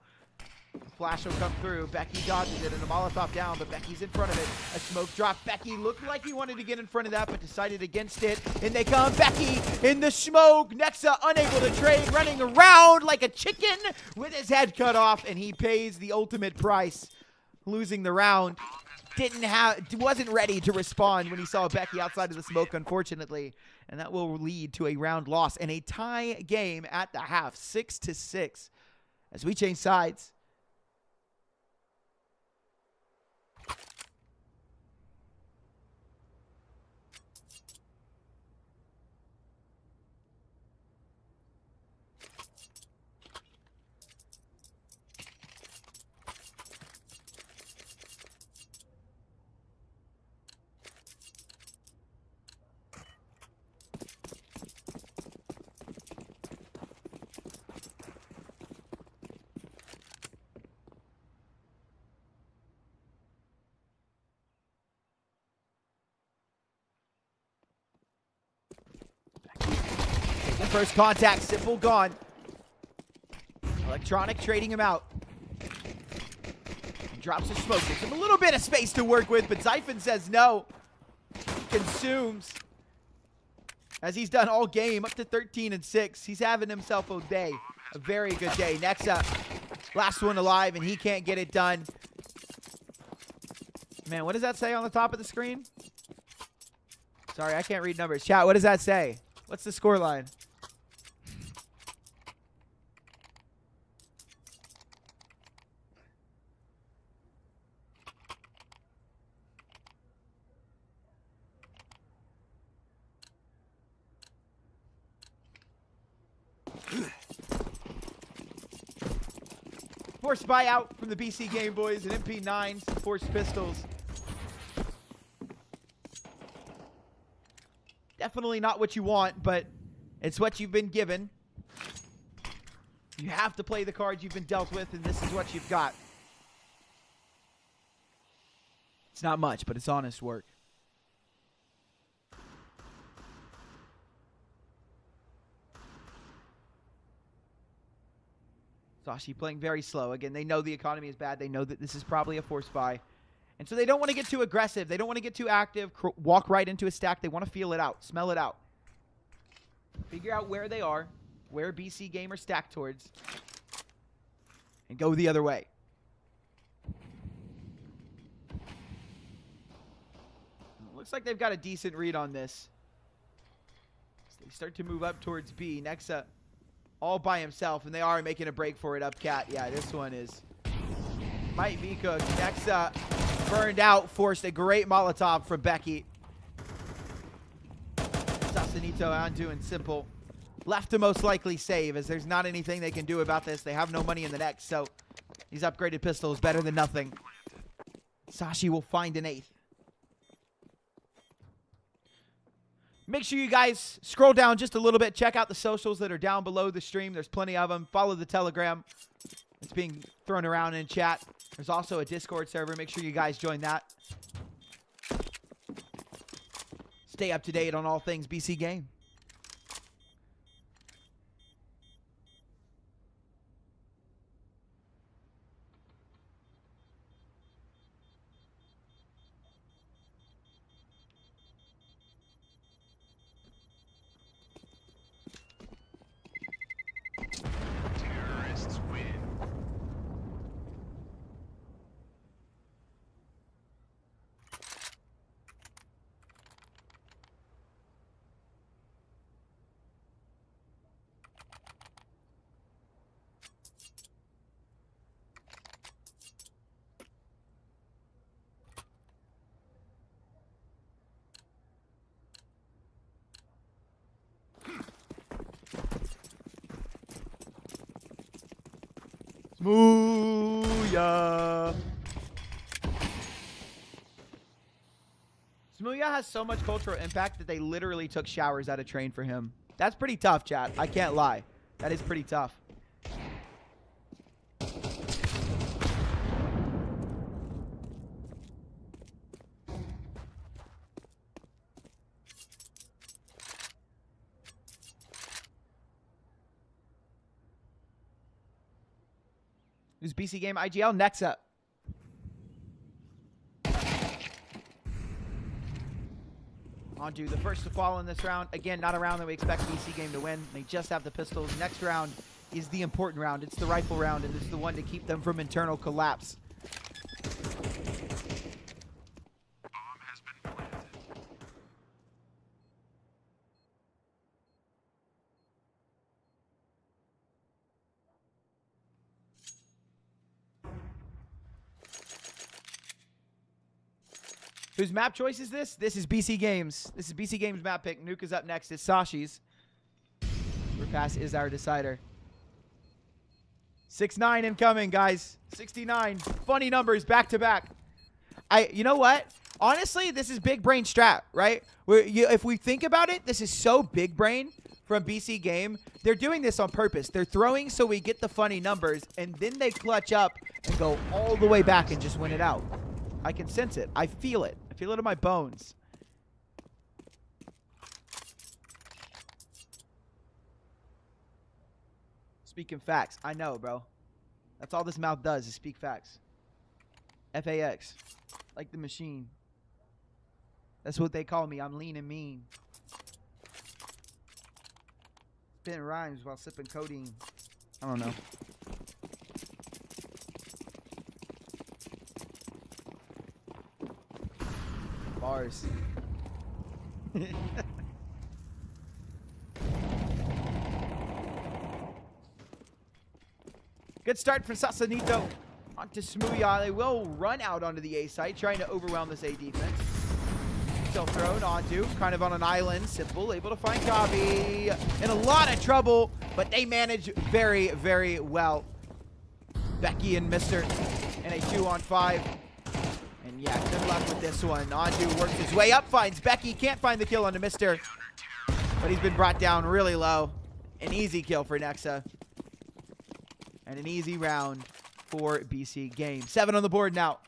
Speaker 6: Flash will come through. Becky dodges it and a Molotov down, but Becky's in front of it. A smoke drop. Becky looked like he wanted to get in front of that, but decided against it. In they come. Becky in the smoke. Nexa unable to trade, running around like a chicken with his head cut off, and he pays the ultimate price, losing the round. Wasn't ready to respond when he saw Becky outside of the smoke, unfortunately, and that will lead to a round loss and a tie game at the half, 6-6, as we change sides. First contact, Simple gone. Electronic trading him out. He drops his smoke. Gives him a little bit of space to work with, but Zyphon says no. Consumes. As he's done all game, up to 13 and 6. He's having himself a day. A very good day. Nexa, last one alive, and he can't get it done. Man, what does that say on the top of the screen? Sorry, I can't read numbers. Chat, what does that say? What's the score line? Forced buyout from the BC Game Boys and MP9s, forced pistols. Definitely not what you want, but it's what you've been given. You have to play the cards you've been dealt with, and this is what you've got. It's not much, but it's honest work. Sashi playing very slow. Again, they know the economy is bad. They know that this is probably a force buy. And so they don't want to get too aggressive. They don't want to get too active, walk right into a stack. They want to feel it out, smell it out. Figure out where they are, where BC Game are stacked towards, and go the other way. Looks like they've got a decent read on this. So they start to move up towards B. Nexa all by himself, and they are making a break for it up cat. Yeah, this one is might be cooked. Nexa burned out, forced a great Molotov from Becky. Sasanito, Ondu, and Simple left to most likely save, as there's not anything they can do about this. They have no money in the next, so these upgraded pistols better than nothing. Sashi will find an 8th. Make sure you guys scroll down just a little bit. Check out the socials that are down below the stream. There's plenty of them. Follow the Telegram. It's being thrown around in chat. There's also a Discord server. Make sure you guys join that. Stay up to date on all things BC Game.
Speaker 4: Terrorists win.
Speaker 6: Smooya. Smooya has so much cultural impact that they literally took showers at a train for him. That's pretty tough, chat. I can't lie. That is pretty tough. Who's BC Game IGL? Next up. On to the first to fall in this round. Again, not a round that we expect BC Game to win. They just have the pistols. Next round is the important round. It's the rifle round, and it's the one to keep them from internal collapse.
Speaker 4: Bomb has been planted.
Speaker 6: Whose map choice is this? This is BC Games. This is BC Games map pick. Nuke is up next. It's Sashi's. Repass is our decider. 6-9 incoming, guys. 69. Funny numbers back to back. You know what? Honestly, this is big brain strat, right? If we think about it, this is so big brain from BC Game. They're doing this on purpose. They're throwing so we get the funny numbers, and then they clutch up and go all the way back and just win it out. I can sense it. I feel it. I feel it in my bones. Speaking facts. I know, bro. That's all this mouth does is speak facts. FAX. Like the machine. That's what they call me. I'm lean and mean. Spitting rhymes while sipping codeine. I don't know. Bars. Good start for Sasanito. Onto Smooya. They will run out onto the A site, trying to overwhelm this A defense. Still thrown onto, kind of on an island. Simple, able to find Gabi. In a lot of trouble, but they manage very, very well. Becky and Mr. in a 2-on-5. And yeah, good luck with this one. Ondu works his way up, finds Becky. Can't find the kill onto Mr. But he's been brought down really low. An easy kill for Nexa. And an easy round for BC Game. 7 on the board now.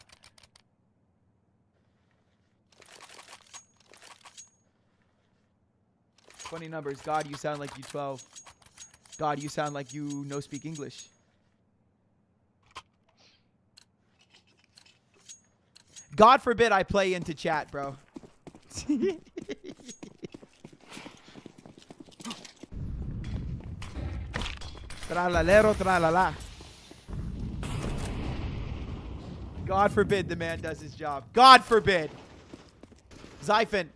Speaker 6: Funny numbers. God, you sound like you 12. God, you sound like you no speak English. God forbid I play into chat, bro. Tralalero, tralala. God forbid the man does his job. God forbid. Zyphon.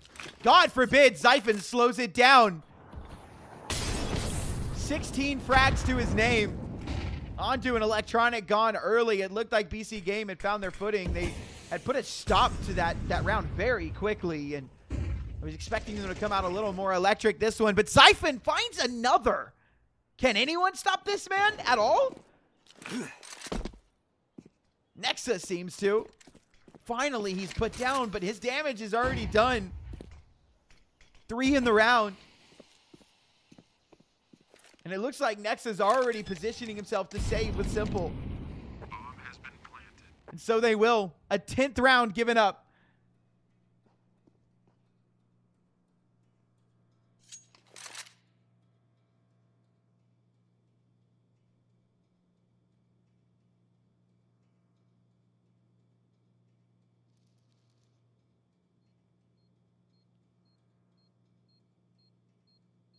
Speaker 6: God forbid Zyphon slows it down. 16 frags to his name. Onto an electronic gone early. It looked like BC Game had found their footing. They had put a stop to that round very quickly, and I was expecting them to come out a little more electric this one, but Zyphon finds another. Can anyone stop this man at all? Nexa seems to. Finally, he's put down, but his damage is already done. 3 in the round. And it looks like Nexa's already positioning himself to save with Simple. And so they will. A 10th round given up.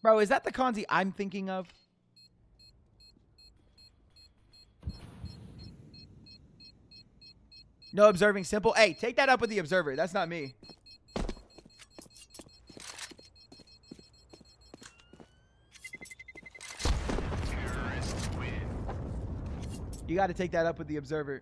Speaker 6: Bro, is that the Kanzi I'm thinking of? No observing Simple. Hey, take that up with the observer. That's not me. You got to take that up with the observer.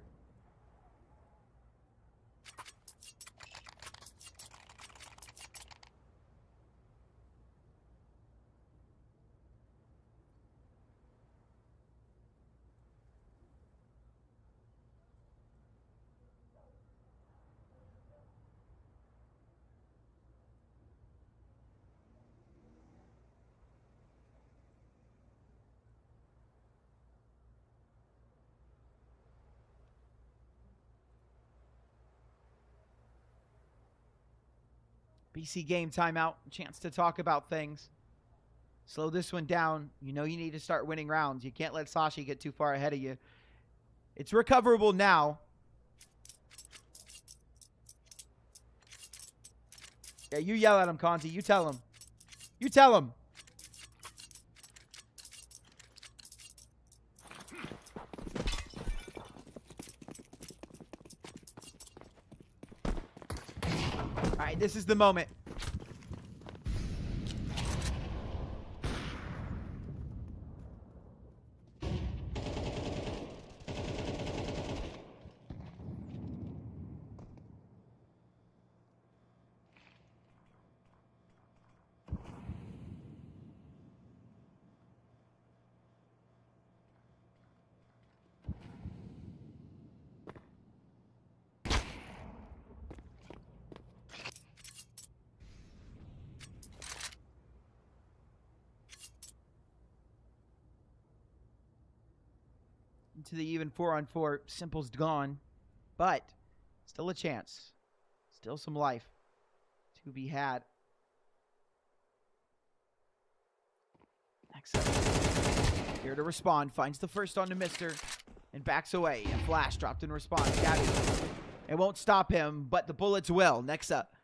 Speaker 6: BC game timeout. Chance to talk about things. Slow this one down. You know you need to start winning rounds. You can't let Sashi get too far ahead of you. It's recoverable now. Yeah, you yell at him, Kanzi. You tell him. You tell him. All right, this is the moment. To the even 4-on-4. Simple's gone, but still a chance. Still some life to be had. Next up, here to respond. Finds the first on the Mister and backs away. A flash dropped in response. Gabby. It won't stop him, but the bullets will. Next up,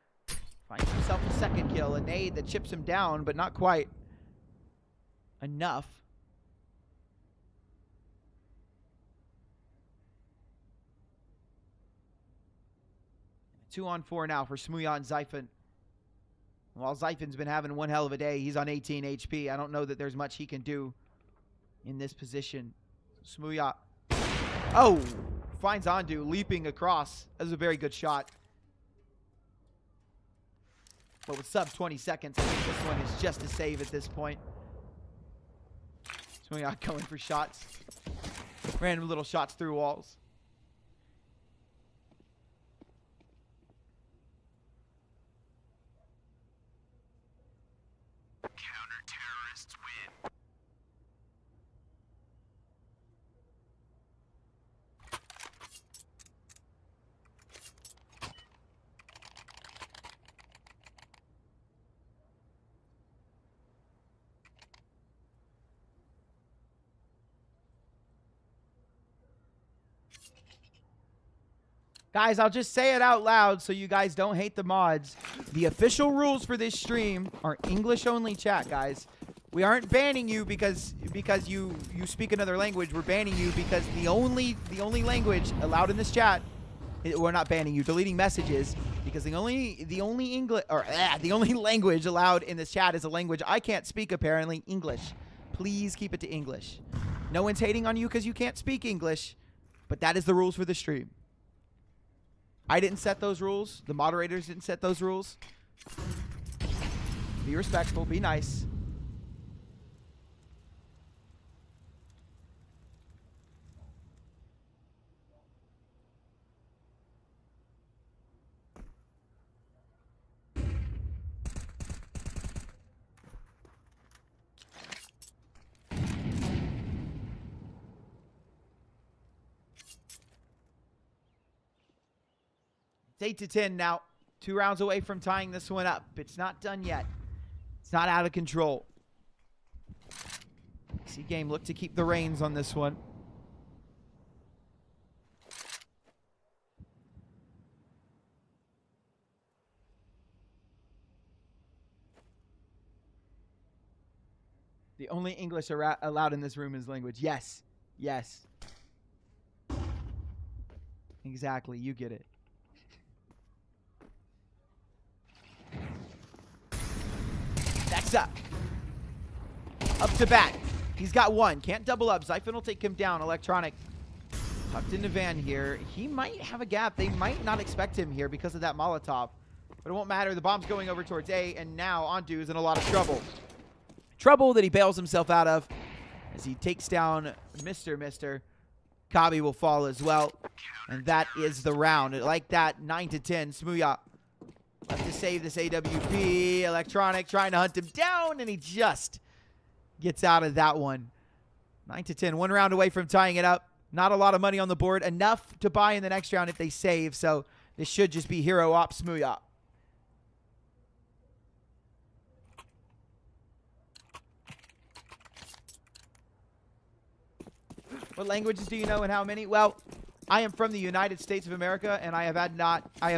Speaker 6: finds himself a second kill. A nade that chips him down, but not quite enough. 2-on-4 now for Smooya and Zyphon. While Zyphon's been having one hell of a day, he's on 18 HP. I don't know that there's much he can do in this position. Smooya. Oh! Finds Andu leaping across. That was a very good shot. But with sub 20 seconds, I think this one is just a save at this point. Smooya going for shots. Random little shots through walls. Guys, I'll just say it out loud so you guys don't hate the mods. The official rules for this stream are English only chat, guys. We aren't banning you because you speak another language. We're banning you because the only language allowed in this chat, we're not banning you, deleting messages because the only language allowed in this chat is a language I can't speak apparently, English. Please keep it to English. No one's hating on you because you can't speak English, but that is the rules for the stream. I didn't set those rules. The moderators didn't set those rules. Be respectful. Be nice. It's 8-10 now. 2 rounds away from tying this one up. It's not done yet. It's not out of control. See game, look to keep the reins on this one. The only English allowed in this room is language. Yes. Yes. Exactly. You get it. Next up. Up to bat. He's got one. Can't double up. Zyphon will take him down. Electronic tucked into Van here. He might have a gap. They might not expect him here because of that Molotov. But it won't matter. The bomb's going over towards A, and now Ondu is in a lot of trouble. Trouble that he bails himself out of as he takes down Mr. Kabi will fall as well. And that is the round. Like that, 9-10. Smooya left to save this AWP. Electronic trying to hunt him down, and he just gets out of that one. 9-10. 1 round away from tying it up. Not a lot of money on the board. Enough to buy in the next round if they save. So this should just be hero op Smooya. What languages do you know and how many? Well, I am from the United States of America, and I have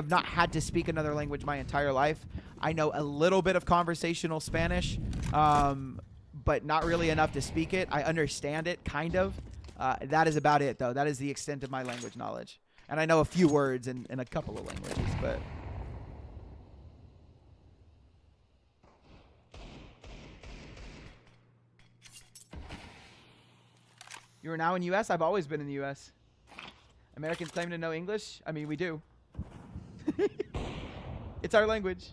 Speaker 6: not had to speak another language my entire life. I know a little bit of conversational Spanish, but not really enough to speak it. I understand it, kind of. That is about it, though. That is the extent of my language knowledge. And I know a few words in a couple of languages, but... You are now in U.S.? I've always been in the U.S. Americans claim to know English? I mean, we do. It's our language.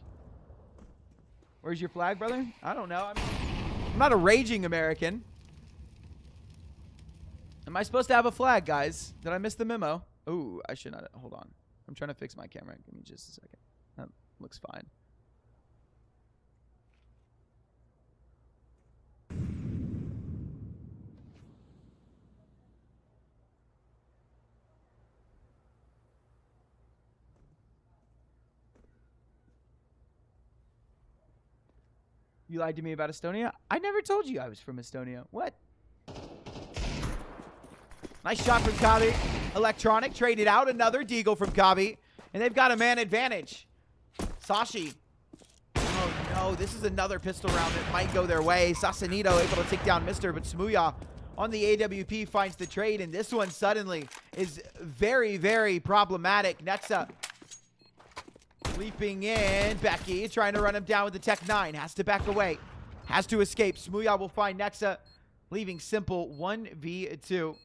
Speaker 6: Where's your flag, brother? I don't know. I'm not a raging American. Am I supposed to have a flag, guys? Did I miss the memo? Ooh, I should not. Hold on. I'm trying to fix my camera. Give me just a second. That looks fine. You lied to me about Estonia? I never told you I was from Estonia. What? Nice shot from Kabi. Electronic traded out another deagle from Kabi. And they've got a man advantage. Sashi. Oh no, this is another pistol round that might go their way. Sasanito able to take down Mr. But Smooya on the AWP finds the trade. And this one suddenly is very, very problematic. Nexa leaping in. Becky trying to run him down with the Tech 9. Has to back away. Has to escape. Smooya will find Nexa, leaving simple 1v2.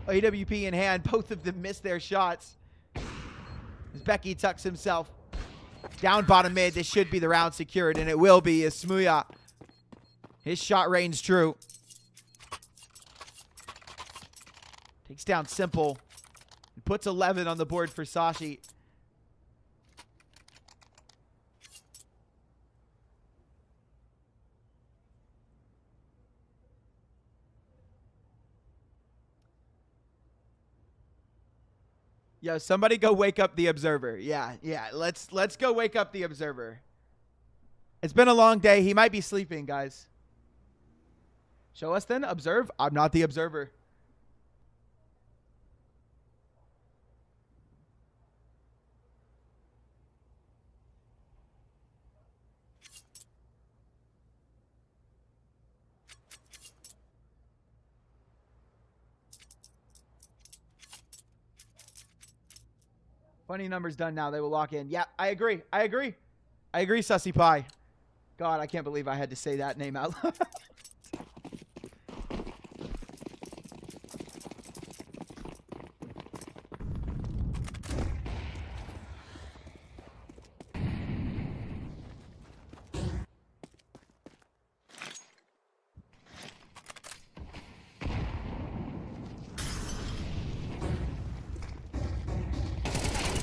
Speaker 6: AWP in hand. Both of them miss their shots. As Becky tucks himself down bottom mid. This should be the round secured, and it will be as Smooya. His shot reigns true. Takes down Simple. Puts 11 on the board for Sashi. Yo, somebody go wake up the observer. Yeah. Let's go wake up the observer. It's been a long day. He might be sleeping, guys. Show us then. Observe. I'm not the observer. Funny numbers done now. They will lock in. Yeah, I agree. I agree, Sussy Pie. God, I can't believe I had to say that name out loud.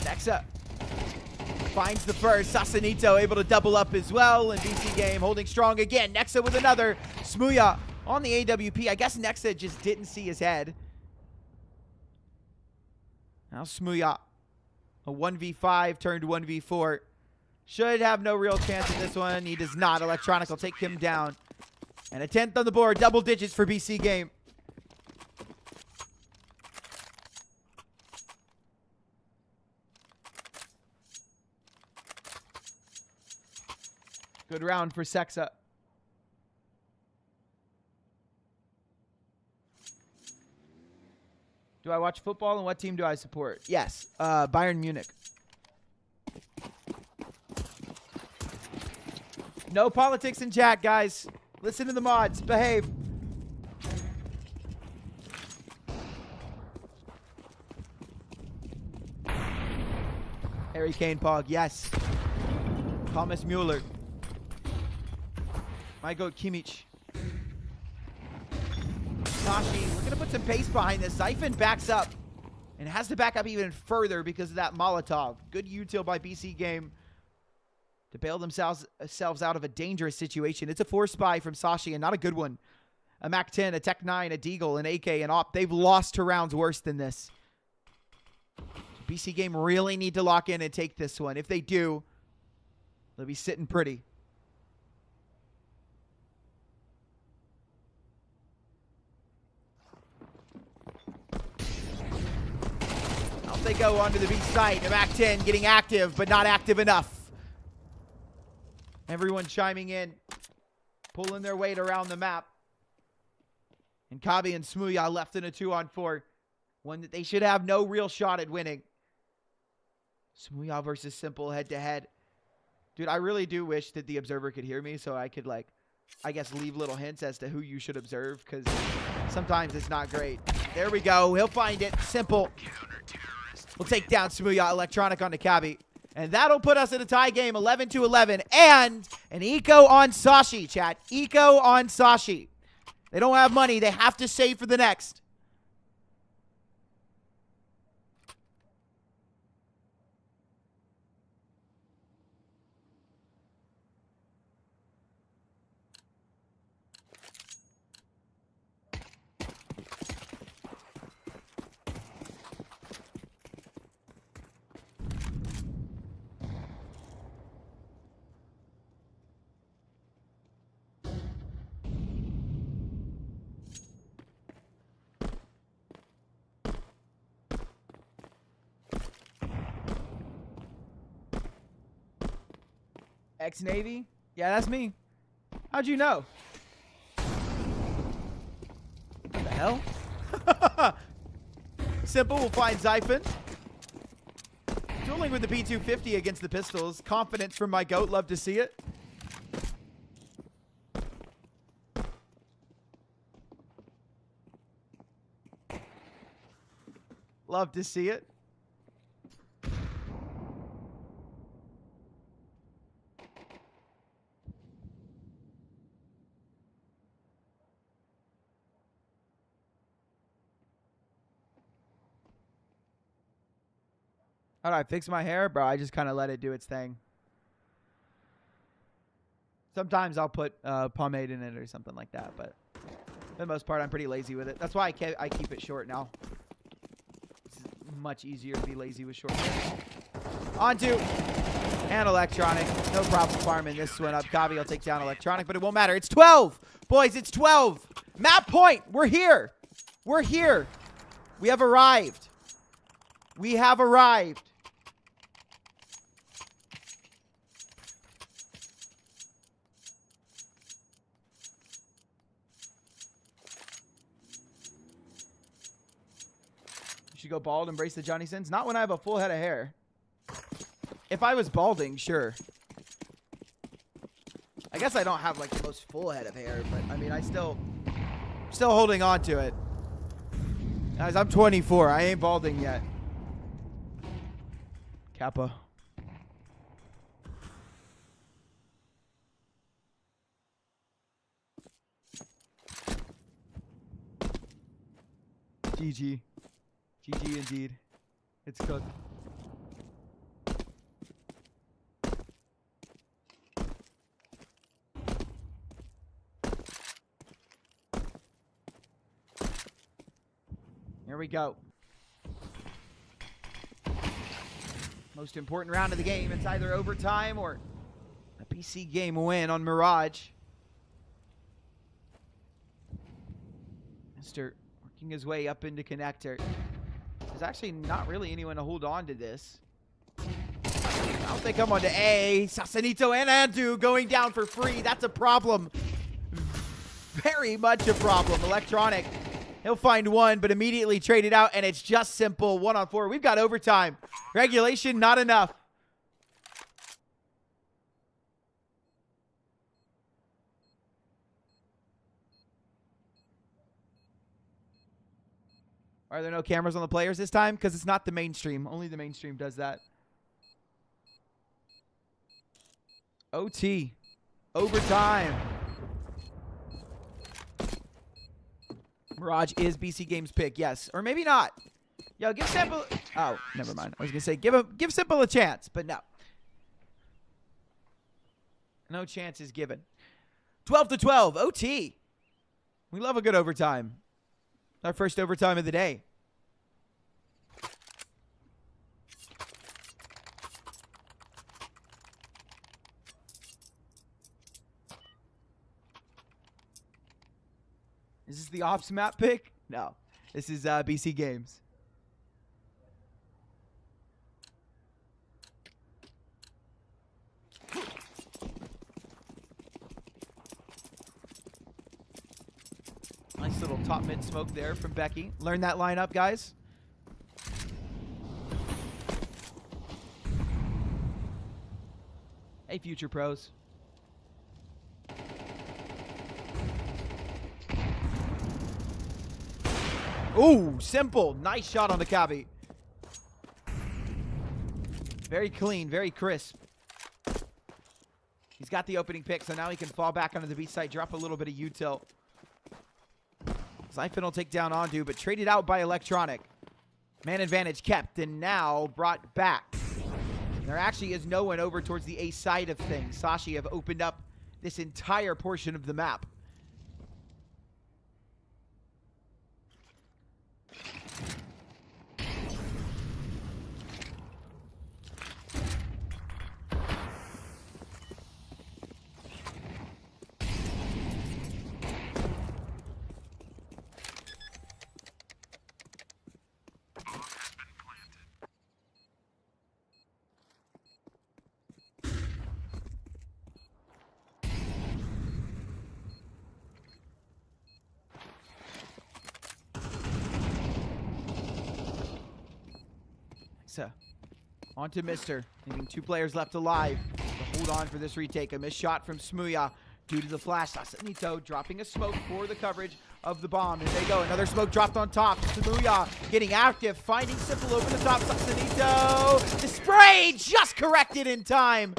Speaker 6: Nexa finds the first. Sasanito able to double up as well. And BC Game holding strong again. Nexa with another. Smooya on the AWP. I guess Nexa just didn't see his head. Now Smooya A 1v5 turned 1v4. Should have no real chance in this one. He does not. Electronic will take him down. And a 10th on the board. Double digits for BC Game. Good round for Sexa. Do I watch football, and what team do I support? Yes, Bayern Munich. No politics in chat, guys. Listen to the mods. Behave. Harry Kane Pog, yes. Thomas Mueller. My goat Kimmich. Sashi, we're going to put some pace behind this. Zyphon backs up and has to back up even further because of that Molotov. Good util by BC Game to bail themselves out of a dangerous situation. It's a 4-spy from Sashi, and not a good one. A MAC-10, a Tech-9, a Deagle, an AK, an AWP. They've lost to rounds worse than this. BC Game really need to lock in and take this one. If they do, they'll be sitting pretty. They go onto the B site. The MAC-10 getting active, but not active enough. Everyone chiming in, pulling their weight around the map. And Kabi and Smooya left in a 2-on-4. One that they should have no real shot at winning. Smooya versus Simple head-to-head. Dude, I really do wish that the observer could hear me so I could, like, I guess leave little hints as to who you should observe, because sometimes it's not great. There we go. He'll find it. Simple. We'll take down Smooya. Electronic on the Kabi. And that'll put us in a tie game, 11-11. And an eco on Sashi, chat. Eco on Sashi. They don't have money. They have to save for the next. Ex-Navy? Yeah, that's me. How'd you know? What the hell? Simple will find Zyphon. Dueling with the P250 against the pistols. Confidence from my goat. Love to see it. Love to see it. How do I fix my hair? Bro, I just kind of let it do its thing. Sometimes I'll put pomade in it or something like that, but for the most part, I'm pretty lazy with it. That's why I keep it short now. It's much easier to be lazy with short hair. On to and Electronic. No problem farming this one up. Kavi will take down Electronic, but it won't matter. It's 12. Boys, it's 12. Map point. We're here. We're here. We have arrived. We have arrived. You should go bald, embrace the Johnny Sins. Not when I have a full head of hair. If I was balding, sure. I guess I don't have like the most full head of hair, but I mean, still holding on to it. Guys, I'm 24. I ain't balding yet. Kappa. GG. GG indeed. It's cooked. Here we go. Most important round of the game. It's either overtime or a BC game win on Mirage. Mr. working his way up into connector. There's actually not really anyone to hold on to this. Out they come on to A. Sasanito and Andu going down for free. That's a problem. Very much a problem. Electronic, he'll find one, but immediately trade it out, and it's just simple 1-on-4. We've got overtime. Regulation, not enough. Are there no cameras on the players this time? Because it's not the mainstream. Only the mainstream does that. OT. Overtime. Mirage is BC Game's pick, yes. Or maybe not. Yo, give Simple... Oh, never mind. I was going to say, give Simple a chance, but no. No chance is given. 12-12, OT. We love a good overtime. Our first overtime of the day. Is this the Ops map pick? No. This is BC Games. Nice little top mid smoke there from Becky. Learn that lineup, guys. Hey, future pros. Ooh, Simple. Nice shot on the cabbie. Very clean, very crisp. He's got the opening pick, so now he can fall back onto the B site, drop a little bit of util. Zyphon will take down Ondu, but traded out by Electronic. Man advantage kept and now brought back. There actually is no one over towards the A side of things. Sashi have opened up this entire portion of the map. On to Mister, leaving 2 players left alive to hold on for this retake. A missed shot from Smuya due to the flash. Sasanito dropping a smoke for the coverage of the bomb. Here they go. Another smoke dropped on top. Smuya getting active, finding Simple over the top. Sasanito, the spray just corrected in time.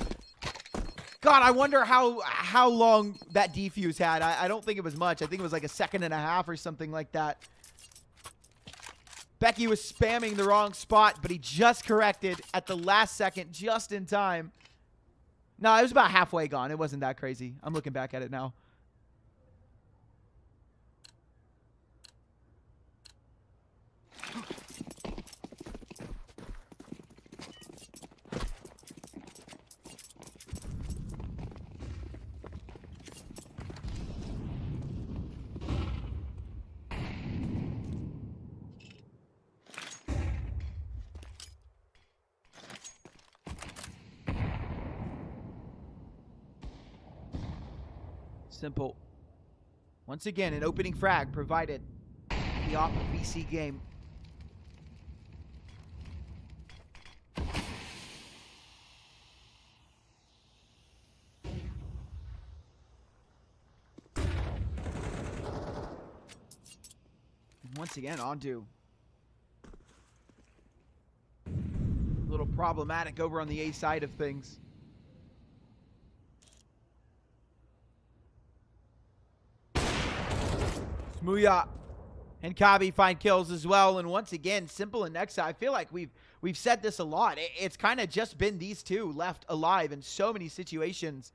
Speaker 6: God, I wonder how long that defuse had. I don't think it was much. I think it was like a 1.5 seconds or something like that. Becky was spamming the wrong spot, but he just corrected at the last second, just in time. No, it was about halfway gone. It wasn't that crazy. I'm looking back at it now. Simple. Once again, an opening frag provided the off of BC game. Once again, Ondu. A little problematic over on the A side of things. Smuya and Kabi find kills as well. And once again, Simple and Nexa, I feel like we've said this a lot. It's kind of just been these two left alive in so many situations.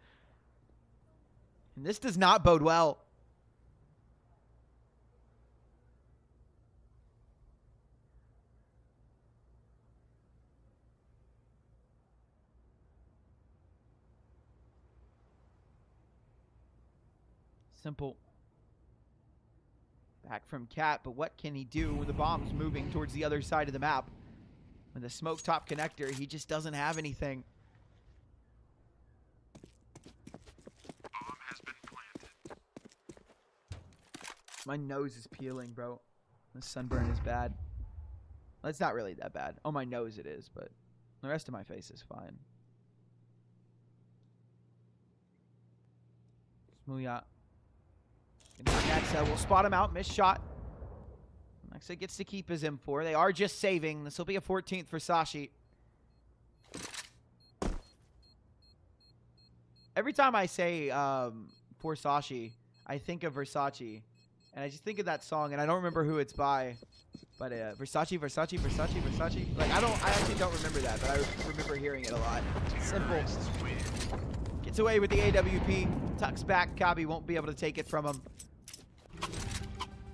Speaker 6: And this does not bode well. Simple. Back from Cat, but what can he do with the bombs moving towards the other side of the map? With the smoke top connector, he just doesn't have anything.
Speaker 4: Bomb has been planted.
Speaker 6: My nose is peeling, bro. The sunburn is bad. Well, it's not really that bad. On my nose it is, but the rest of my face is fine. Smooya. Nexa will spot him out. Missed shot. Nexa gets to keep his M4. They are just saving. This will be a 14th for Sashi. Every time I say for Sashi, I think of Versace. And I just think of that song, and I don't remember who it's by. But Versace. Like, I actually don't remember that, but I remember hearing it a lot. Simple. Gets away with the AWP. Tucks back. Kabi won't be able to take it from him.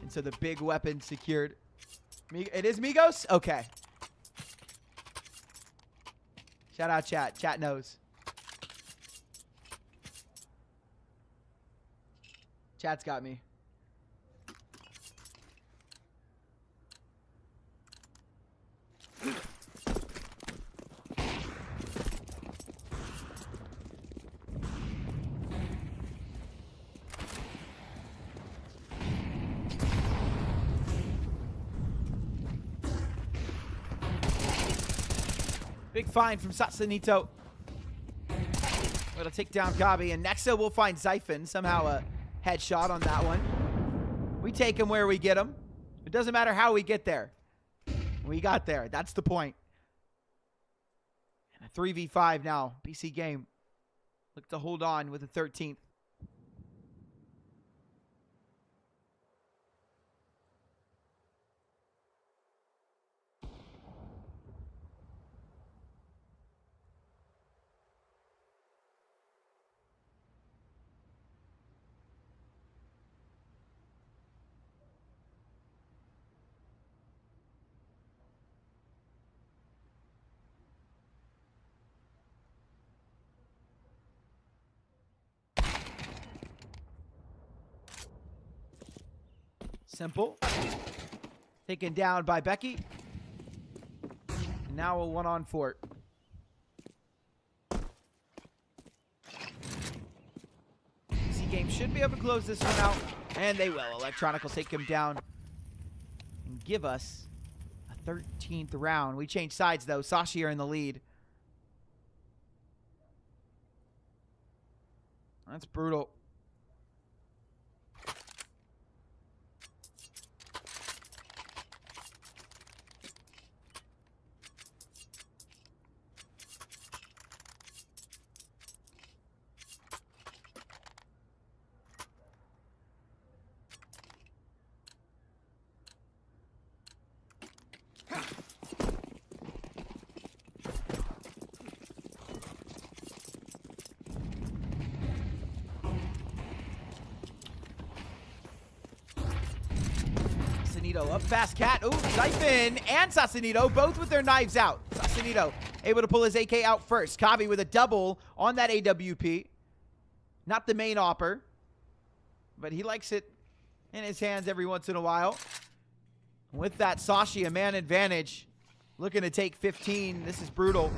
Speaker 6: And so the big weapon secured. It is Migos? Okay. Shout out chat. Chat knows. Chat's got me. Big find from Sasanito. It'll take down Gabi, and Nexa will find Zyphon. Somehow a headshot on that one. We take him where we get him. It doesn't matter how we get there. We got there. That's the point. And a 3v5 now. BC game. Look to hold on with the 13th. Simple. Taken down by Becky. And now a 1-on-4. BC game should be able to close this one out. And they will. Electronic will take him down and give us a 13th round. We change sides, though. Sashi are in the lead. That's brutal. Up fast, Cat. Ooh, Zyphon and Sasanito both with their knives out. Sasanito able to pull his AK out first. Kabi with a double on that AWP. Not the main opper, but he likes it in his hands every once in a while. With that, Sashi, a man advantage. Looking to take 15. This is brutal.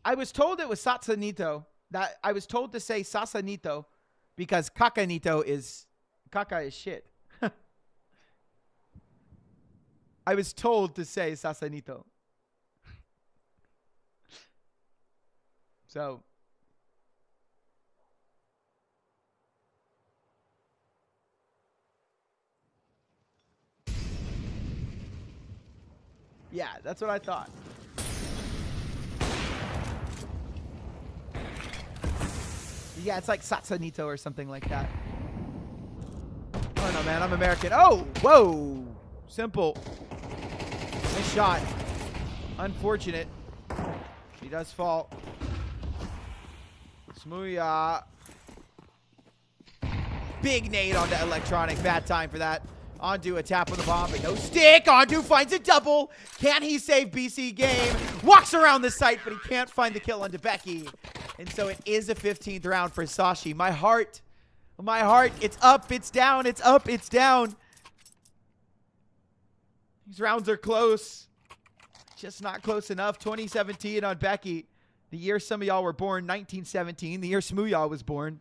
Speaker 6: I was told it was Sasanito. That I was told to say Sasanito because Kakanito is Kaka is shit. I was told to say Sasanito. So yeah, that's what I thought. Yeah, it's like Sasanito or something like that. Oh, no, man. I'm American. Oh, whoa. Simple. Nice shot. Unfortunate. He does fall. Smooya. Big nade onto Electronic. Bad time for that. Ondu a tap with the bomb, but no stick. Ondu finds a double. Can he save BC game? Walks around the site, but he can't find the kill onto Becky. And so it is a 15th round for Sashi. My heart, it's up, it's down, it's up, it's down. These rounds are close. Just not close enough. 2017 on Becky. The year some of y'all were born, 1917. The year Smooyah was born.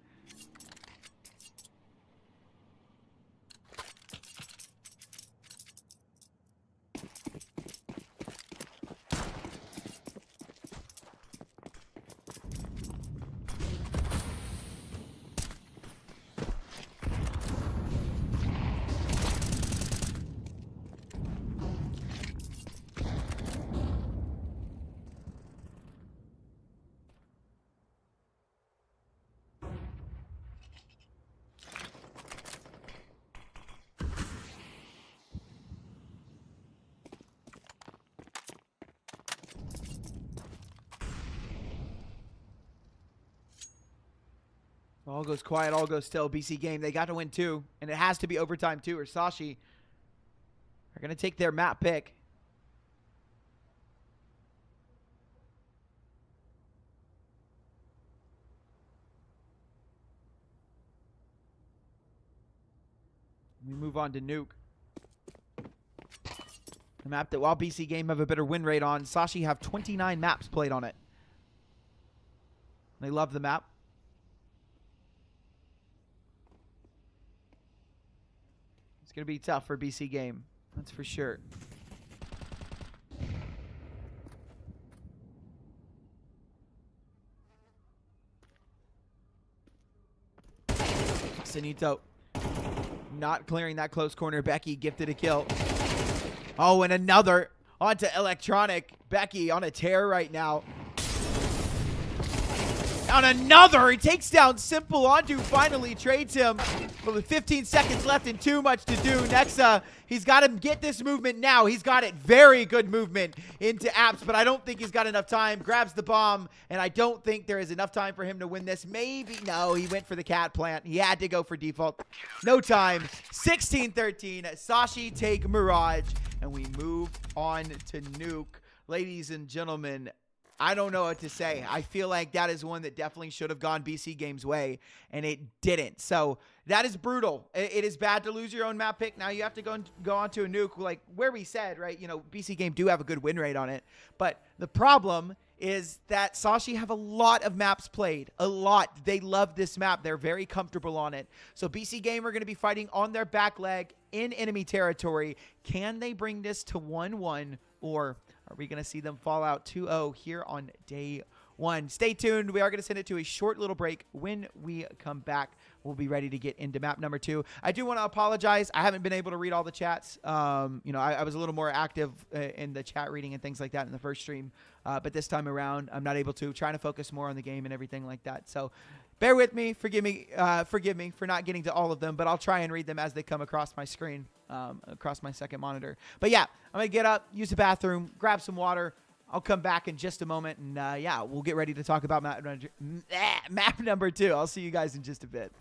Speaker 6: All goes quiet, all goes still. BC game, they got to win 2, and it has to be overtime 2, or Sashi are going to take their map pick. We move on to Nuke. The map that while BC game have a better win rate on, Sashi have 29 maps played on it. They love the map. It's going to be tough for BC game. That's for sure. Sanito not clearing that close corner. Becky gifted a kill. Oh, and another onto Electronic. Becky on a tear right now. On another, he takes down Simple. Ondu finally trades him. But with 15 seconds left and too much to do, Nexa, he's got to get this movement now. He's got it. Very good movement into Apps, but I don't think he's got enough time. Grabs the bomb, and I don't think there is enough time for him to win this. Maybe, no, he went for the cat plant. He had to go for default. No time. 16-13. Sashi take Mirage, and we move on to Nuke. Ladies and gentlemen, I don't know what to say. I feel like that is one that definitely should have gone BC Game's way, and it didn't. So that is brutal. It is bad to lose your own map pick. Now you have to go on to a Nuke, like where we said, right? You know, BC Game do have a good win rate on it. But the problem is that Sashi have a lot of maps played. A lot. They love this map. They're very comfortable on it. So BC Game are going to be fighting on their back leg in enemy territory. Can they bring this to 1-1, or are we going to see them fall out 2-0 here on day 1? Stay tuned. We are going to send it to a short little break. When we come back, we'll be ready to get into map number 2. I do want to apologize. I haven't been able to read all the chats. You know, I was a little more active in the chat reading and things like that in the first stream. But this time around, I'm not able to. Trying to focus more on the game and everything like that. So bear with me. Forgive me for not getting to all of them. But I'll try and read them as they come across my screen, across my second monitor. But yeah, I'm going to get up, use the bathroom, grab some water. I'll come back in just a moment, and yeah, we'll get ready to talk about map number 2. I'll see you guys in just a bit.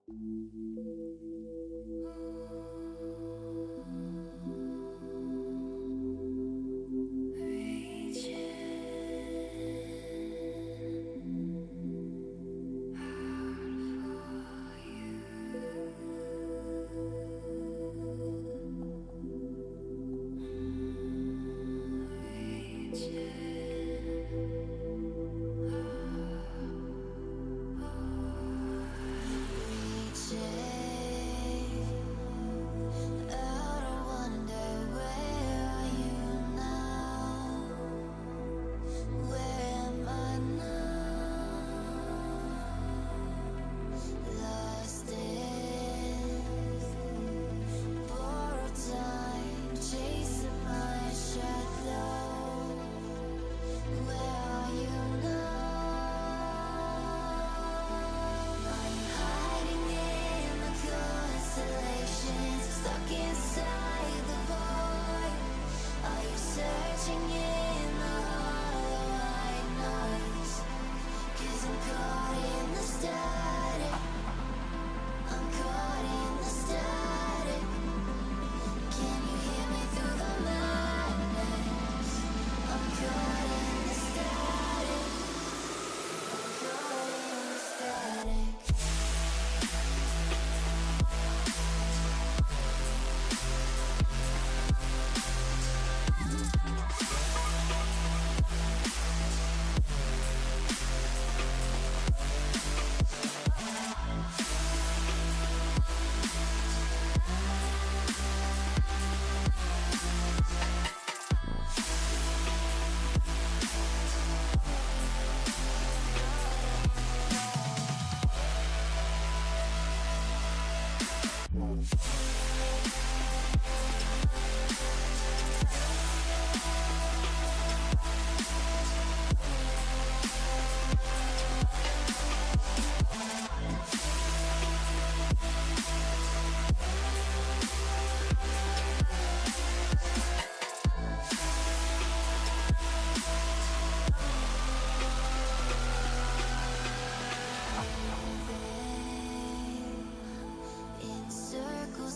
Speaker 1: In circles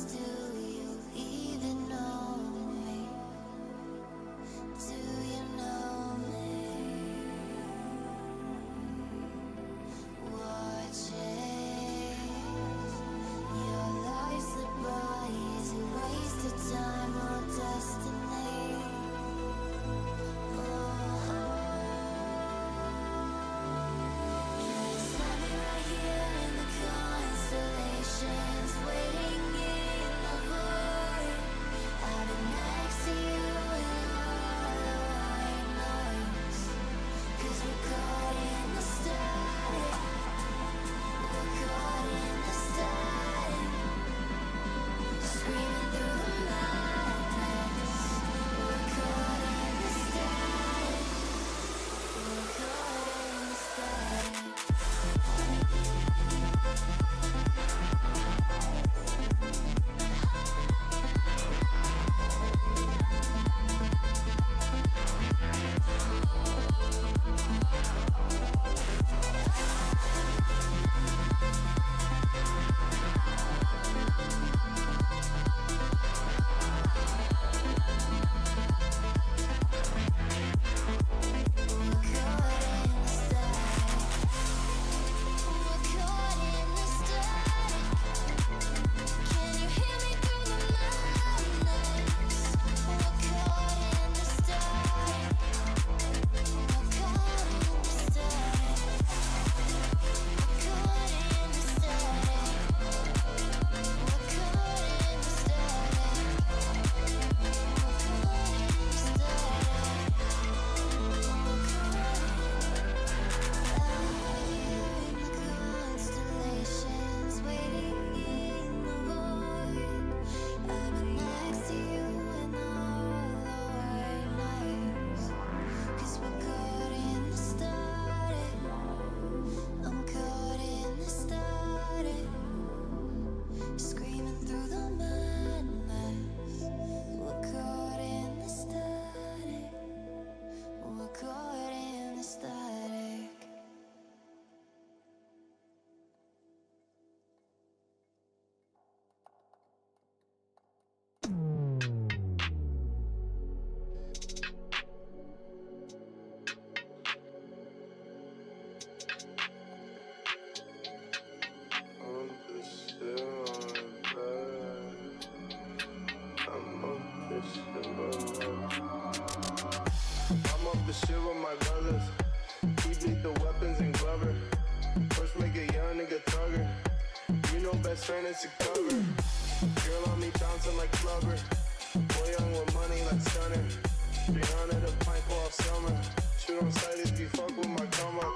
Speaker 2: know best friend is a cover. Girl on me bouncing like Glover. Boy young with money like Stunner. 300 a pint for all summer. Shoot on sight if you fuck with my come up.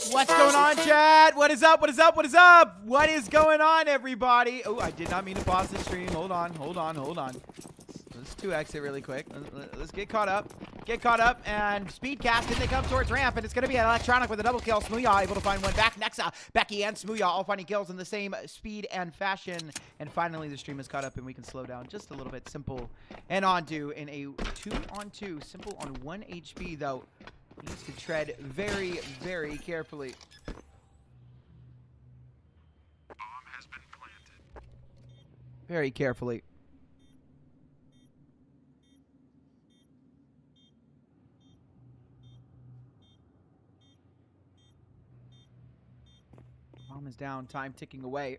Speaker 6: What's going on, chat? What is up? What is up? What is up? What is going on, everybody? Oh, I did not mean to pause the stream. Hold on. Let's 2X it really quick. Let's get caught up. get caught up, and speed cast, and they come towards ramp, and it's going to be an electronic with a double kill. Smooya able to find one back. Nexa, Becky, and Smooya all finding kills in the same speed and fashion. And finally, the stream is caught up, and we can slow down just a little bit. Simple and Ondu in a 2-on-2. Simple on 1 HP, though. Needs to tread very, very carefully.
Speaker 4: Bomb has been planted.
Speaker 6: Very carefully. Bomb is down, time ticking away.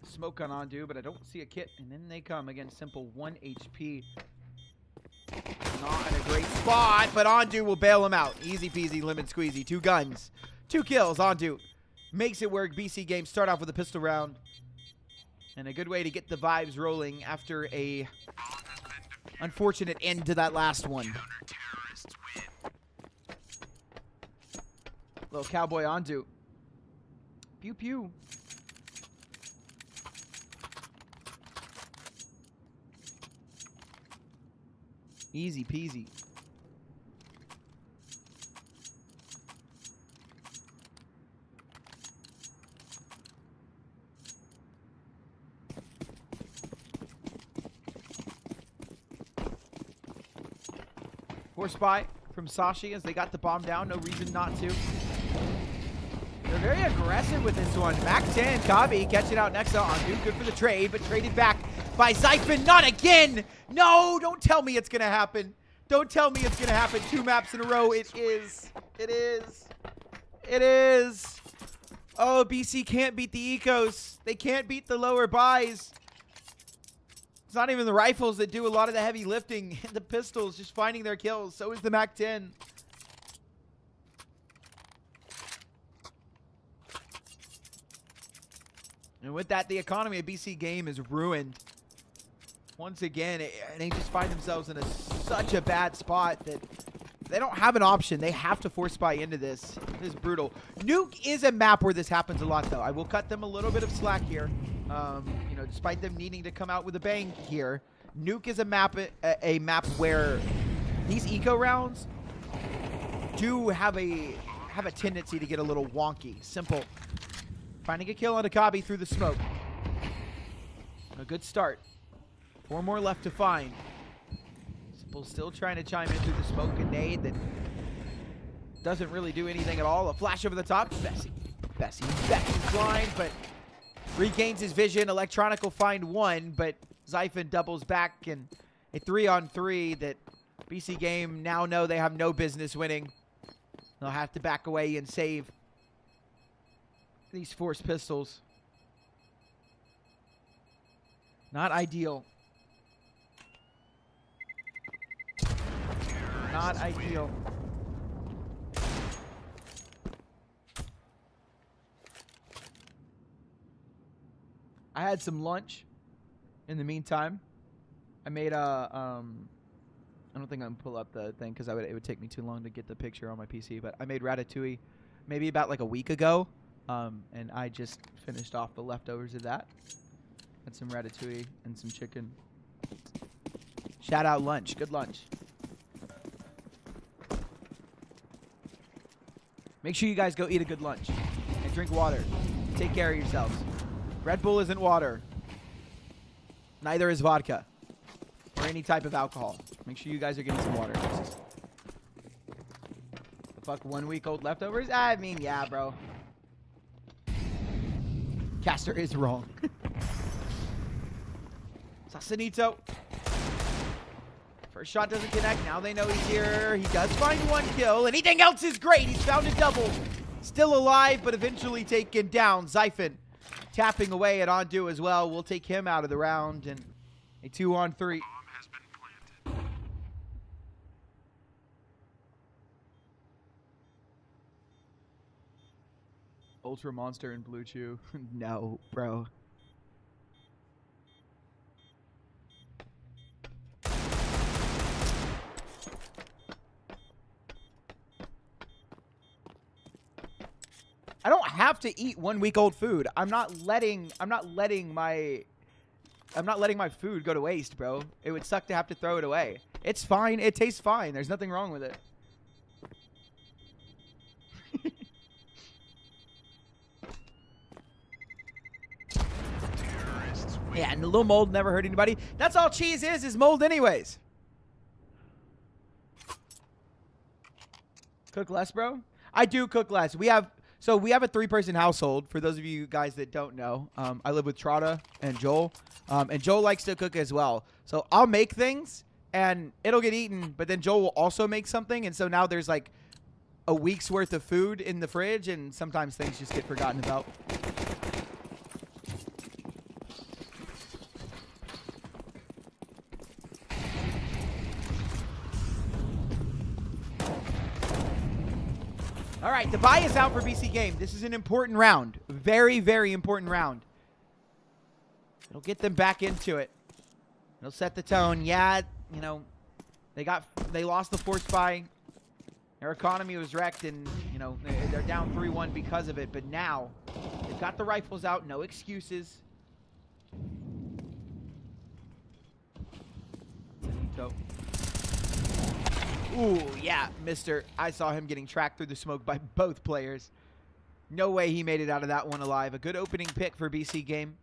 Speaker 6: Smoke on Ondu, but I don't see a kit. And then they come again, Simple 1 HP. Not in a great spot, but Ondu will bail him out. Easy peasy, lemon squeezy. 2 guns, 2 kills. Ondu makes it work. BC Games start off with a pistol round. And a good way to get the vibes rolling after a unfortunate end to that last one. Little cowboy Ondu. Pew pew. Easy peasy. Force buy from Sashi as they got the bomb down. No reason not to. They're very aggressive with this one. Mac 10, Kabi catching out Nexa on Nuke. Good for the trade, but traded back by Zyphon. Not again! No, don't tell me it's going to happen. Don't tell me it's going to happen. 2 maps in a row. It is. It is. It is. Oh, BC can't beat the ecos. They can't beat the lower buys. It's not even the rifles that do a lot of the heavy lifting. The pistols just finding their kills. So is the Mac 10. And with that, the economy of BC game is ruined. Once again, they just find themselves in such a bad spot that they don't have an option. They have to force buy into this. This is brutal. Nuke is a map where this happens a lot, though. I will cut them a little bit of slack here. You know, despite them needing to come out with a bang here, Nuke is a map where these eco rounds do have a tendency to get a little wonky. Simple. Finding a kill on Akabi through the smoke. A good start. 4 more left to find. Simple still trying to chime in through the smoke. A nade that doesn't really do anything at all. A flash over the top. Bessie is blind, but regains his vision. Electronic will find 1, but Zyphon doubles back, and a 3-on-3 that BC game now know they have no business winning. They'll have to back away and save these force pistols. Not ideal. Not ideal. I had some lunch in the meantime. I made a I don't think I'm gonna pull up the thing because it would take me too long to get the picture on my PC, but I made ratatouille maybe about like a week ago. And I just finished off the leftovers of that. Had some ratatouille and some chicken. Shout out lunch. Good lunch. Make sure you guys go eat a good lunch. And drink water. Take care of yourselves. Red Bull isn't water. Neither is vodka. Or any type of alcohol. Make sure you guys are getting some water. The fuck 1 week old leftovers? I mean, yeah, bro. Caster is wrong. Sasanito. First shot doesn't connect. Now they know he's here. He does find 1 kill. Anything else is great. He's found a double. Still alive, but eventually taken down. Zyphon tapping away at Ondu as well. We'll take him out of the round. And a 2-on-3. Ultra Monster and Blue Chew. No, bro. I don't have to eat 1 week old food. I'm not letting my food go to waste, bro. It would suck to have to throw it away. It's fine. It tastes fine. There's nothing wrong with it. Yeah, and a little mold never hurt anybody. That's all cheese is mold anyways. Cook less, bro? I do cook less. We have a 3-person household. For those of you guys that don't know, I live with Trotta and Joel. And Joel likes to cook as well. So I'll make things and it'll get eaten, but then Joel will also make something. And so now there's like a week's worth of food in the fridge, and sometimes things just get forgotten about. All right, the buy is out for BC Game. This is an important round. Very, very important round. It'll get them back into it. It'll set the tone. Yeah, you know, they lost the force buy. Their economy was wrecked, and, you know, they're down 3-1 because of it. But now, they've got the rifles out. No excuses. Ooh, yeah, mister. I saw him getting tracked through the smoke by both players. No way he made it out of that one alive. A good opening pick for BC Game.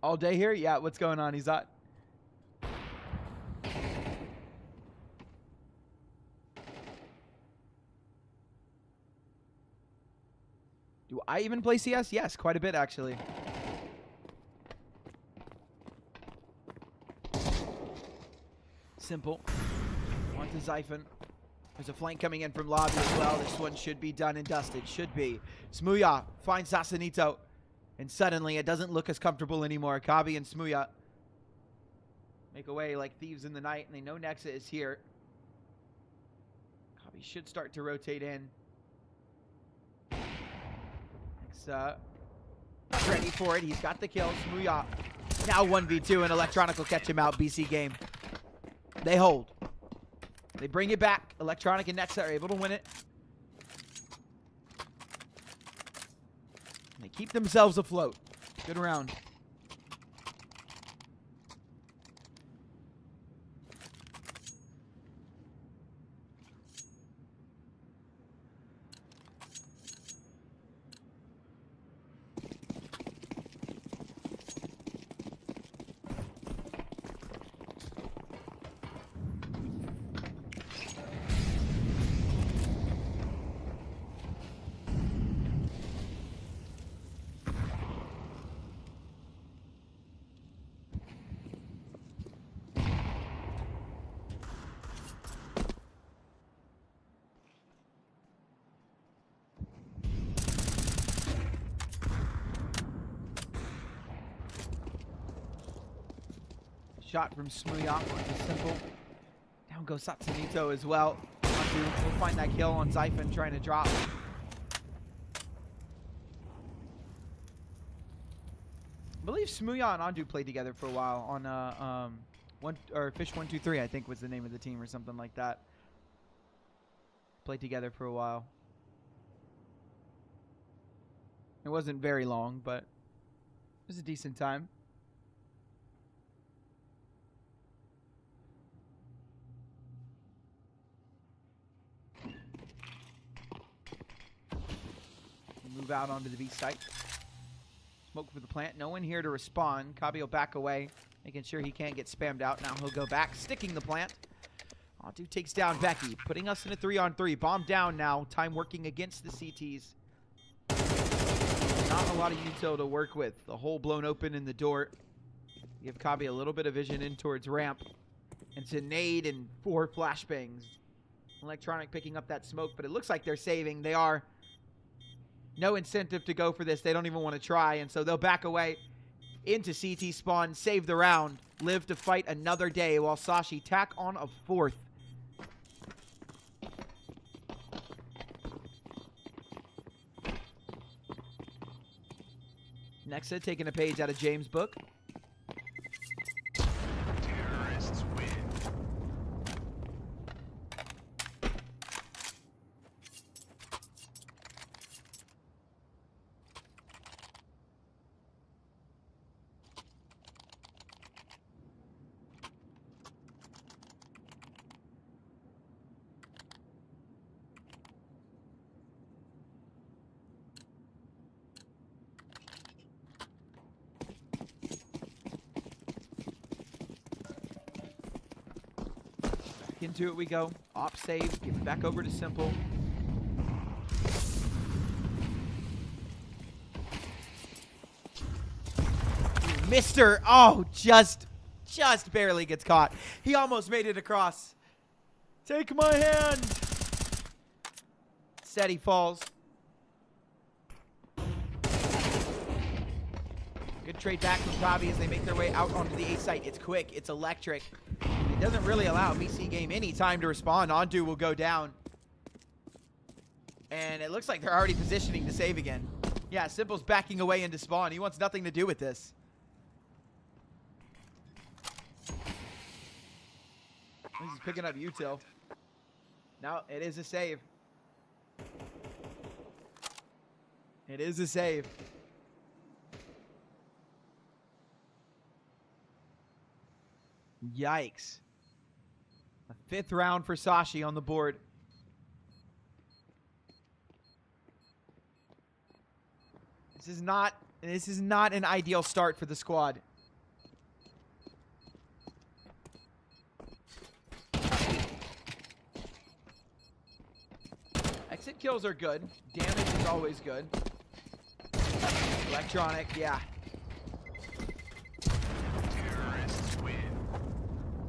Speaker 6: All day here? Yeah, what's going on, Izat? Do I even play CS? Yes, quite a bit, actually. Simple. On to Zyphon. There's a flank coming in from lobby as well. This one should be done and dusted. Should be. Smooya finds Sasanito. And suddenly, it doesn't look as comfortable anymore. Kabi and Smooya make away like thieves in the night, and they know Nexa is here. Kabi should start to rotate in. Nexa ready for it. He's got the kill. Smooya now 1v2, and Electronic will catch him out. BC Game. They hold. They bring it back. Electronic and Nexa are able to win it. They keep themselves afloat. Good round. Shot from Smooya. Simple. Down goes Satsunito as well. We'll find that kill on Zyphon trying to drop. I believe Smooya and Andu played together for a while on Fish 123, I think was the name of the team or something like that. Played together for a while. It wasn't very long, but it was a decent time. Move out onto the B site. Smoke for the plant. No one here to respond. Kabi will back away, making sure he can't get spammed out. Now he'll go back, sticking the plant. Andu takes down Becky, putting us in a 3-on-3. Bomb down now. Time working against the CTs. Not a lot of util to work with. The hole blown open in the door. Give Kabi a little bit of vision in towards ramp. And it's a nade and 4 flashbangs. Electronic picking up that smoke, but it looks like they're saving. They are. No incentive to go for this. They don't even want to try, and so they'll back away into CT spawn, save the round, live to fight another day while Sashi tack on a 4th. Nexa taking a page out of James' book. Back into it we go. Op save. Give it back over to Simple. Mr. Oh, just barely gets caught. He almost made it across. Take my hand. Said he falls. Good trade back from Pravi as they make their way out onto the A site. It's quick. It's electric. It doesn't really allow BC Game any time to respond. Ondu will go down. And it looks like they're already positioning to save again. Yeah, Simple's backing away into spawn. He wants nothing to do with this. He's picking up util. Now it is a save. It is a save. Yikes. A 5th round for Sashi on the board. This is not an ideal start for the squad. Exit kills are good. Damage is always good. Electronic, yeah.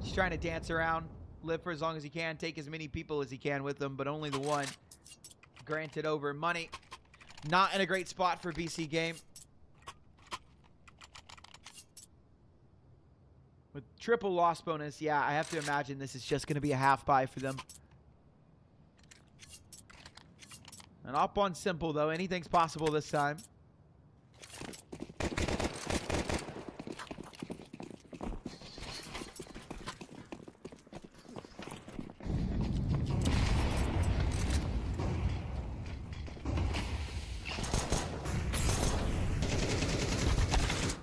Speaker 6: He's trying to dance around, live for as long as he can, take as many people as he can with him, but only the one. Granted over money. Not in a great spot for BC Game. With triple loss bonus, yeah, I have to imagine this is just going to be a half buy for them. And up on Simple, though. Anything's possible this time.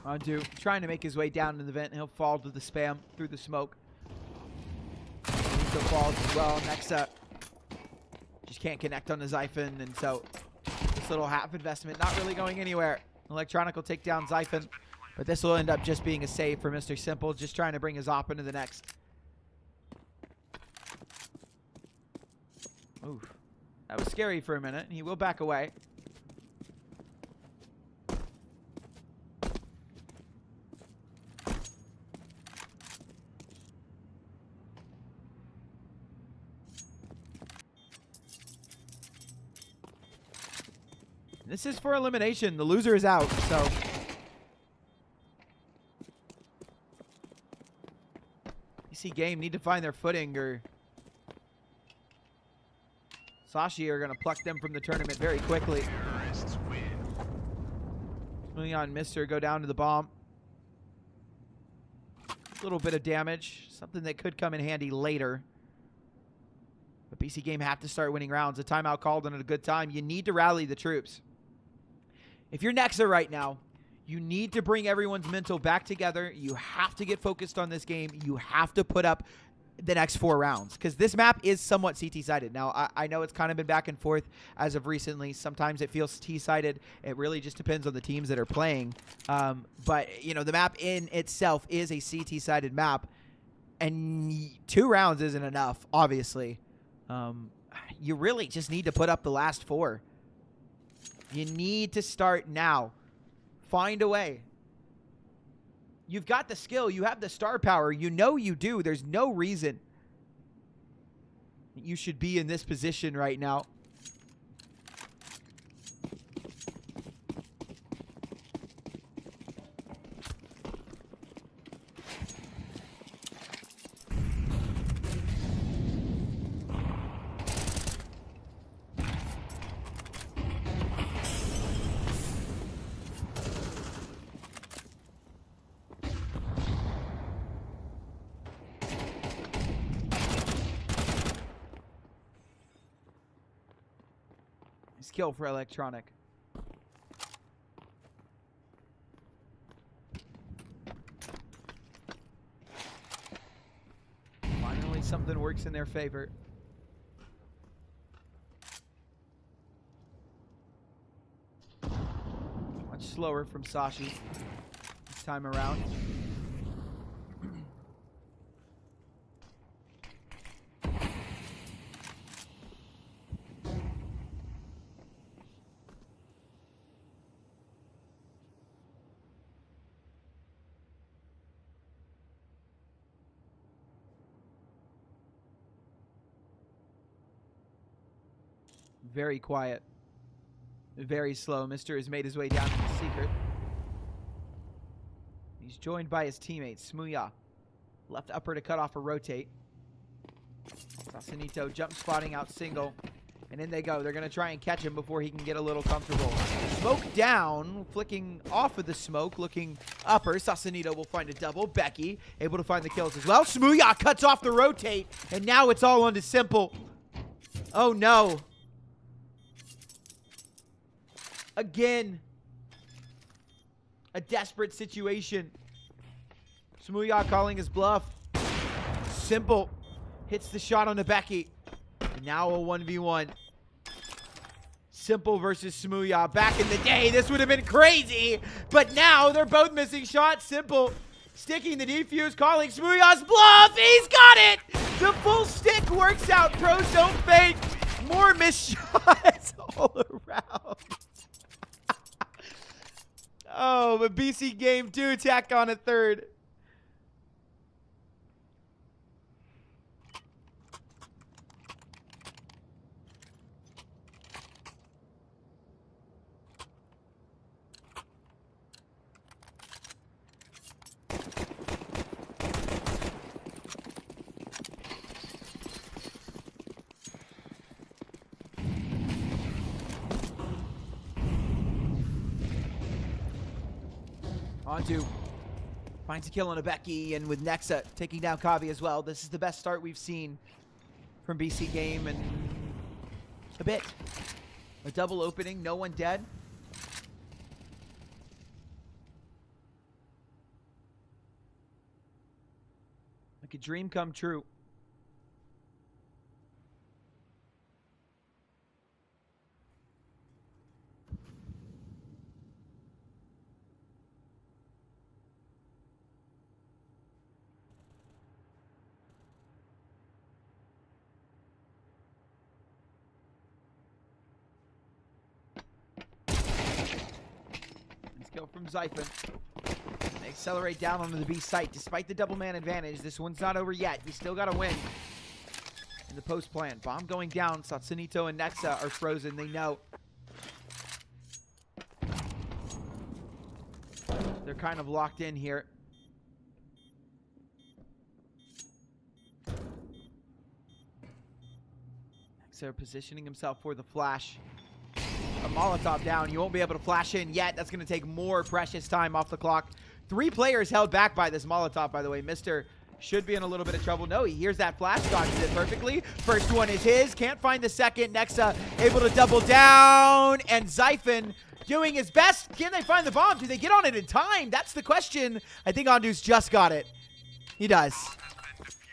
Speaker 6: Ondu trying to make his way down to the vent. He'll fall to the spam through the smoke. He still falls as well. Next up. Just can't connect on the Xiphon, and so this little half investment not really going anywhere. Electronic will take down Xiphon, but this will end up just being a save for Mr. Simple, just trying to bring his op into the next. Oof. That was scary for a minute. He will back away. This is for elimination. The loser is out, so. BC Game need to find their footing, or Sashi are going to pluck them from the tournament very quickly. Moving on, Mr. Go down to the bomb. A little bit of damage. Something that could come in handy later. But BC Game have to start winning rounds. A timeout called and at a good time. You need to rally the troops. If you're Nexa right now, you need to bring everyone's mental back together. You have to get focused on this game. You have to put up the next 4 rounds, because this map is somewhat CT-sided. Now, I know it's kind of been back and forth as of recently. Sometimes it feels T-sided. It really just depends on the teams that are playing. But, you know, the map in itself is a CT-sided map, and 2 rounds isn't enough, obviously. You really just need to put up the last 4. You need to start now. Find a way. You've got the skill. You have the star power. You know you do. There's no reason you should be in this position right now. Kill for Electronic. Finally, something works in their favor. Much slower from Sashi this time around. Very quiet. Very slow. Mr. has made his way down to the secret. He's joined by his teammate, Smooya. Left upper to cut off a rotate. Sasanito jump spotting out single. And in they go. They're going to try and catch him before he can get a little comfortable. Smoke down. Flicking off of the smoke. Looking upper. Sasanito will find a double. Becky able to find the kills as well. Smooya cuts off the rotate. And now it's all on to Simple. Oh no. Again. A desperate situation. Smooya calling his bluff. Simple hits the shot on the Becky. And now a 1v1. Simple versus Smooya. Back in the day, this would have been crazy. But now they're both missing shots. Simple sticking the defuse, calling Smooya's bluff. He's got it. The full stick works out. Pros don't fake. More missed shots all around. Oh, but BC game 2 tack on a third. Onto finds a kill on a Becky, and with Nexa taking down Kavi as well. This is the best start we've seen from BC game in a bit. A double opening, no one dead. Like a dream come true. Kill from Zyphon. They accelerate down onto the B site. Despite the double man advantage, this one's not over yet. We still got to win. In the post plan. Bomb going down. Satsunito and Nexa are frozen. They know. They're kind of locked in here. Nexa positioning himself for the flash. A Molotov down. You won't be able to flash in yet. That's going to take more precious time off the clock. 3 players held back by this Molotov, by the way. Mr. should be in a little bit of trouble. No, he hears that flash, dodges it perfectly. First one is his. Can't find the second. Nexa able to double down. And Zyphon doing his best. Can they find the bomb? Do they get on it in time? That's the question. I think Ondu's just got it. He does.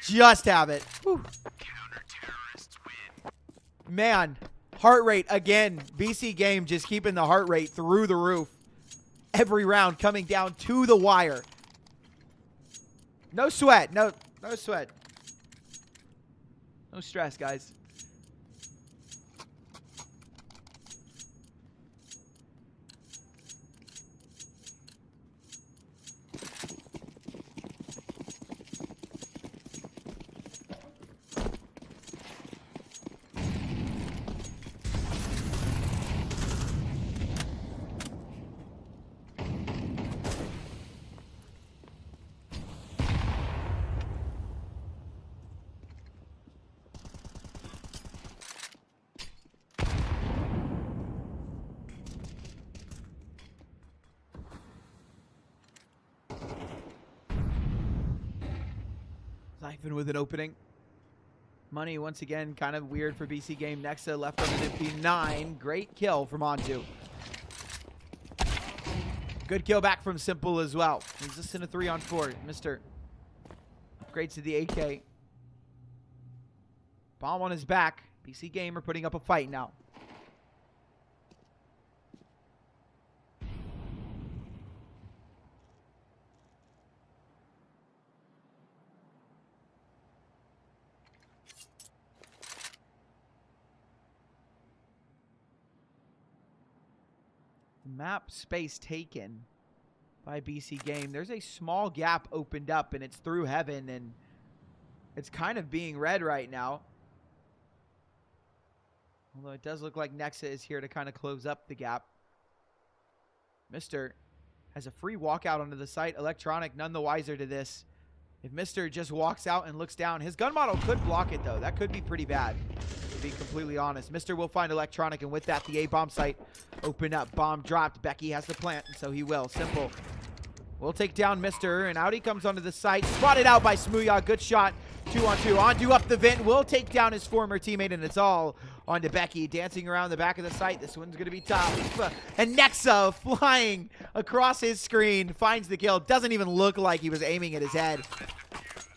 Speaker 6: Just have it. Whew. Man. Heart rate again. BC game just keeping the heart rate through the roof. Every round coming down to the wire. No sweat. No sweat. No stress, guys. Zyphon with an opening. Money once again kind of weird for BC game. Nexa left on an MP9. Great kill from Ondu. Good kill back from Simple as well. He's just in a 3-on-4. Mr. upgrades to the AK. Bomb on his back. BC game are putting up a fight now. Map space taken by BC game. There's a small gap opened up, and it's through heaven, and it's kind of being read right now. Although it does look like Nexa is here to kind of close up the gap. Mr. has a free walkout onto the site. Electronic none the wiser to this. If Mr. just walks out and looks down, his gun model could block it, though. That could be pretty bad, to be completely honest. Mr. will find Electronic, and with that, the A-bomb site open up. Bomb dropped. Becky has to plant, and so he will. Simple. We'll take down Mr. And out he comes onto the site. Spotted out by Smooya. Good shot. 2-on-2. Ondu up the vent. Will take down his former teammate, and it's all onto Becky. Dancing around the back of the site. This one's going to be tough. And Nexa flying across his screen. Finds the kill. Doesn't even look like he was aiming at his head.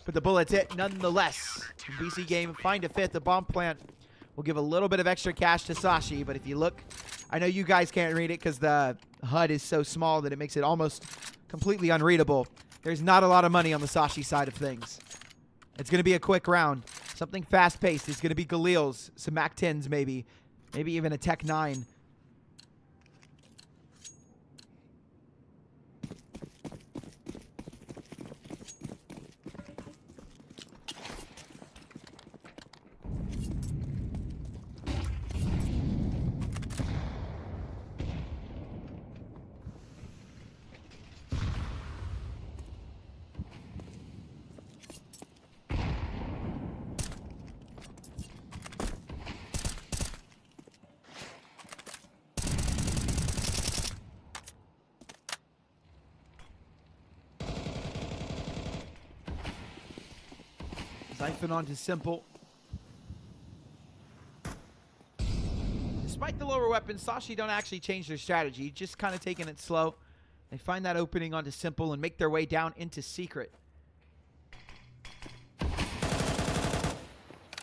Speaker 6: But the bullets hit nonetheless. BC Game find a fifth. The bomb plant will give a little bit of extra cash to Sashi. But if you look, I know you guys can't read it because the HUD is so small that it makes it almost completely unreadable. There's not a lot of money on the Sashi side of things. It's going to be a quick round. Something fast-paced. It's going to be Galil's, some MAC-10s maybe. Maybe even a Tech 9. Siphon onto Simple. Despite the lower weapons, Sashi don't actually change their strategy. Just kind of taking it slow. They find that opening onto Simple and make their way down into Secret. At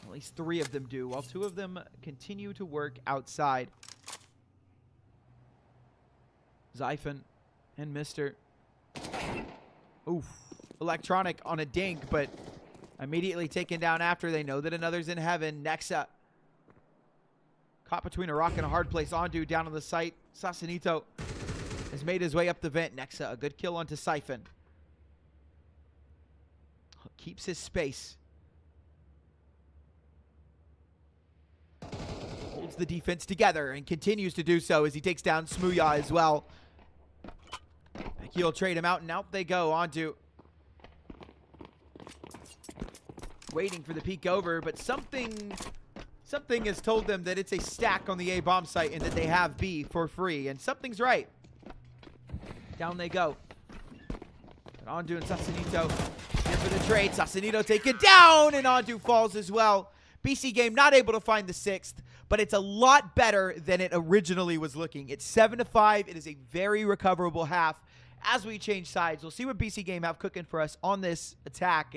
Speaker 6: least 3 of them do, while 2 of them continue to work outside. Zyphon and Mr. Oof. Electronic on a dink, but immediately taken down after. They know that another's in heaven. Nexa caught between a rock and a hard place. Ondu down on the site. Sasanito has made his way up the vent. Nexa, a good kill onto Siphon. Keeps his space. Holds the defense together and continues to do so as he takes down Smooya as well. Becky will trade him out, and out they go. Ondu waiting for the peek over, but something has told them that it's a stack on the A bomb site and that they have B for free, and something's right. Down they go. And Ondu and Sasanito here for the trade. Sasanito taken down, and Ondu falls as well. BC Game not able to find the 6th, but it's a lot better than it originally was looking. It's 7-5. It is a very recoverable half. As we change sides, we'll see what BC Game have cooking for us on this attack.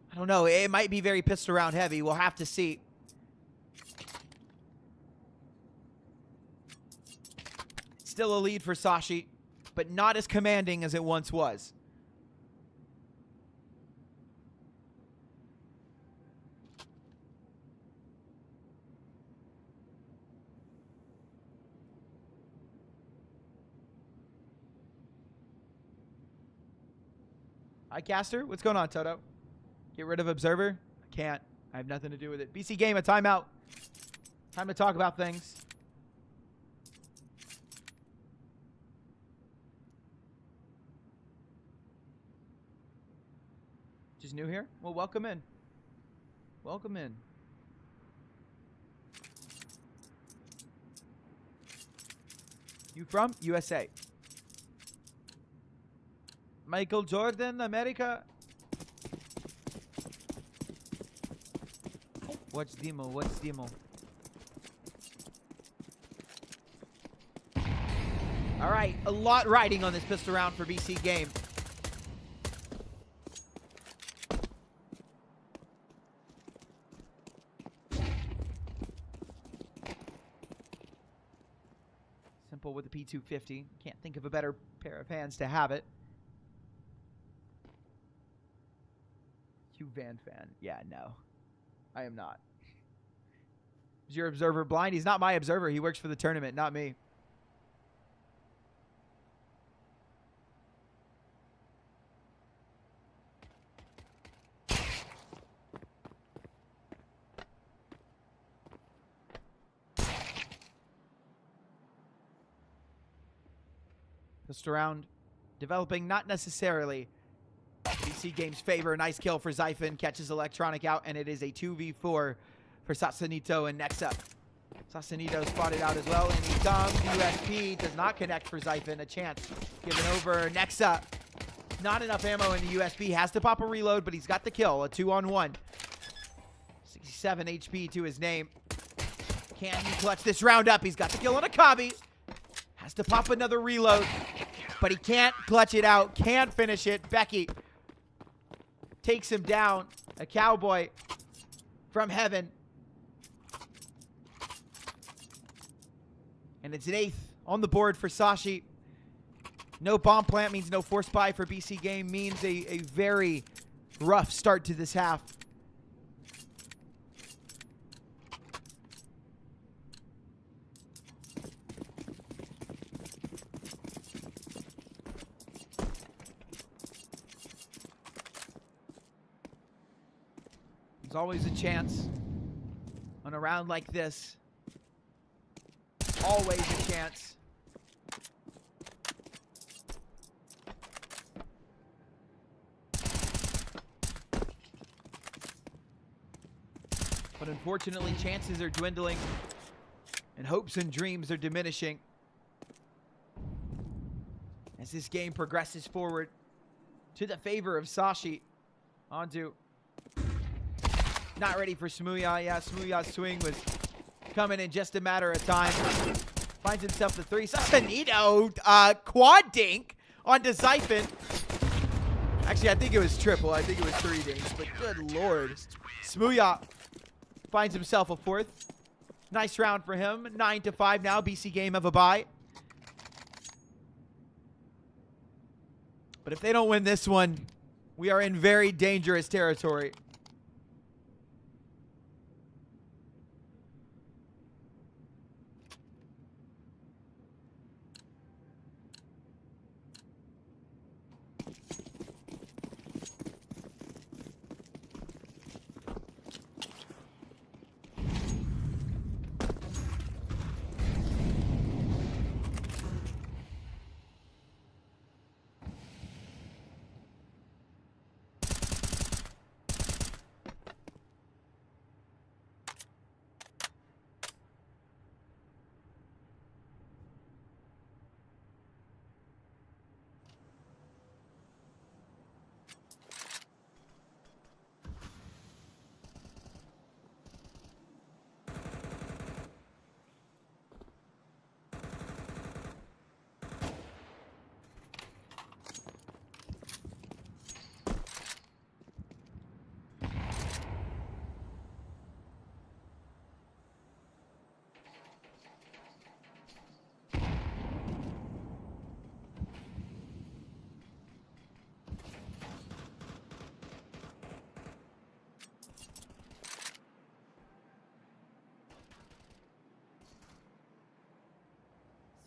Speaker 6: I don't know. It might be very pistol round heavy. We'll have to see. Still a lead for Sashi, but not as commanding as it once was. Hi, Caster. What's going on, Toto? Get rid of Observer? I can't. I have nothing to do with it. BC Game, a timeout. Time to talk about things. Just new here? Well, welcome in. Welcome in. You from? USA. Michael Jordan, America. What's demo? What's demo? All right, a lot riding on this pistol round for BC Game. Simple with the P250. Can't think of a better pair of hands to have it. You Van fan. Yeah, no. I am not. Is your observer blind? He's not my observer. He works for the tournament, not me. Just around, developing not necessarily BC Game's favor. Nice kill for Zyphon, catches Electronic out, and it is a 2v4 for Sasanito and next up. Sasanito spotted out as well, and he comes. USP does not connect for Zyphon. A chance given over. Next up, not enough ammo in the USP. Has to pop a reload, but he's got the kill. A 2-on-1. 67 HP to his name. Can he clutch this round up? He's got the kill on a Kabi. Has to pop another reload, but he can't clutch it out. Can't finish it. Becky takes him down. A cowboy from heaven. And it's an 8th on the board for Sashi. No bomb plant means no force buy for BC Game. Means a very rough start to this half. There's always a chance on a round like this. Always a chance. But unfortunately, chances are dwindling and hopes and dreams are diminishing as this game progresses forward to the favor of Sashi. Onto. Not ready for Smuya. Yeah, Smuya's swing was coming in just a matter of time. Finds himself the 3. Sasanito, quad dink onto Zyphon. Actually, I think it was triple. I think it was 3 dinks, but good lord. Smuya finds himself a 4th. Nice round for him. 9-5 now. BC Game have a bye. But if they don't win this one, we are in very dangerous territory.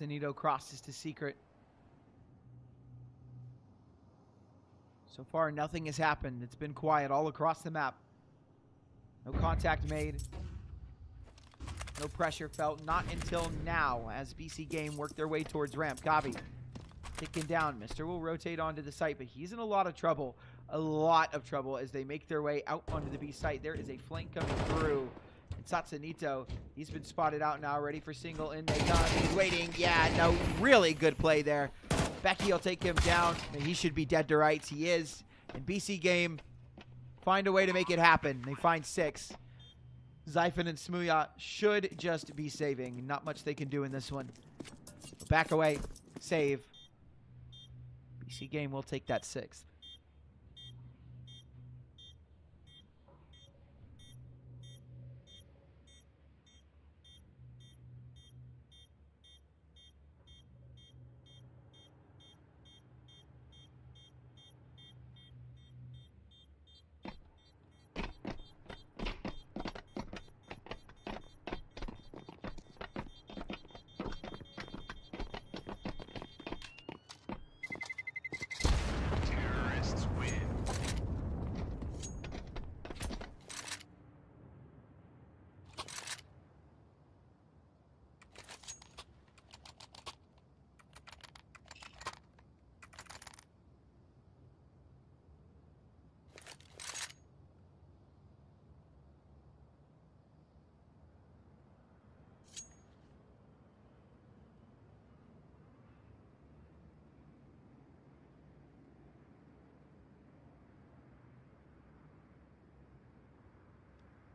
Speaker 6: Sasanito crosses to secret. So far, nothing has happened. It's been quiet all across the map. No contact made. No pressure felt. Not until now, as BC Game work their way towards ramp. Gabi taken down. Mister will rotate onto the site, but he's in a lot of trouble. A lot of trouble as they make their way out onto the B site. There is a flank coming through. And Sasanito, he's been spotted out now, ready for single, and they come. He's waiting. Yeah, no, really good play there. Becky will take him down. He should be dead to rights. He is. And BC Game find a way to make it happen. They find 6. Zyphon and Smuya should just be saving. Not much they can do in this one. Back away. Save. BC Game will take that 6th.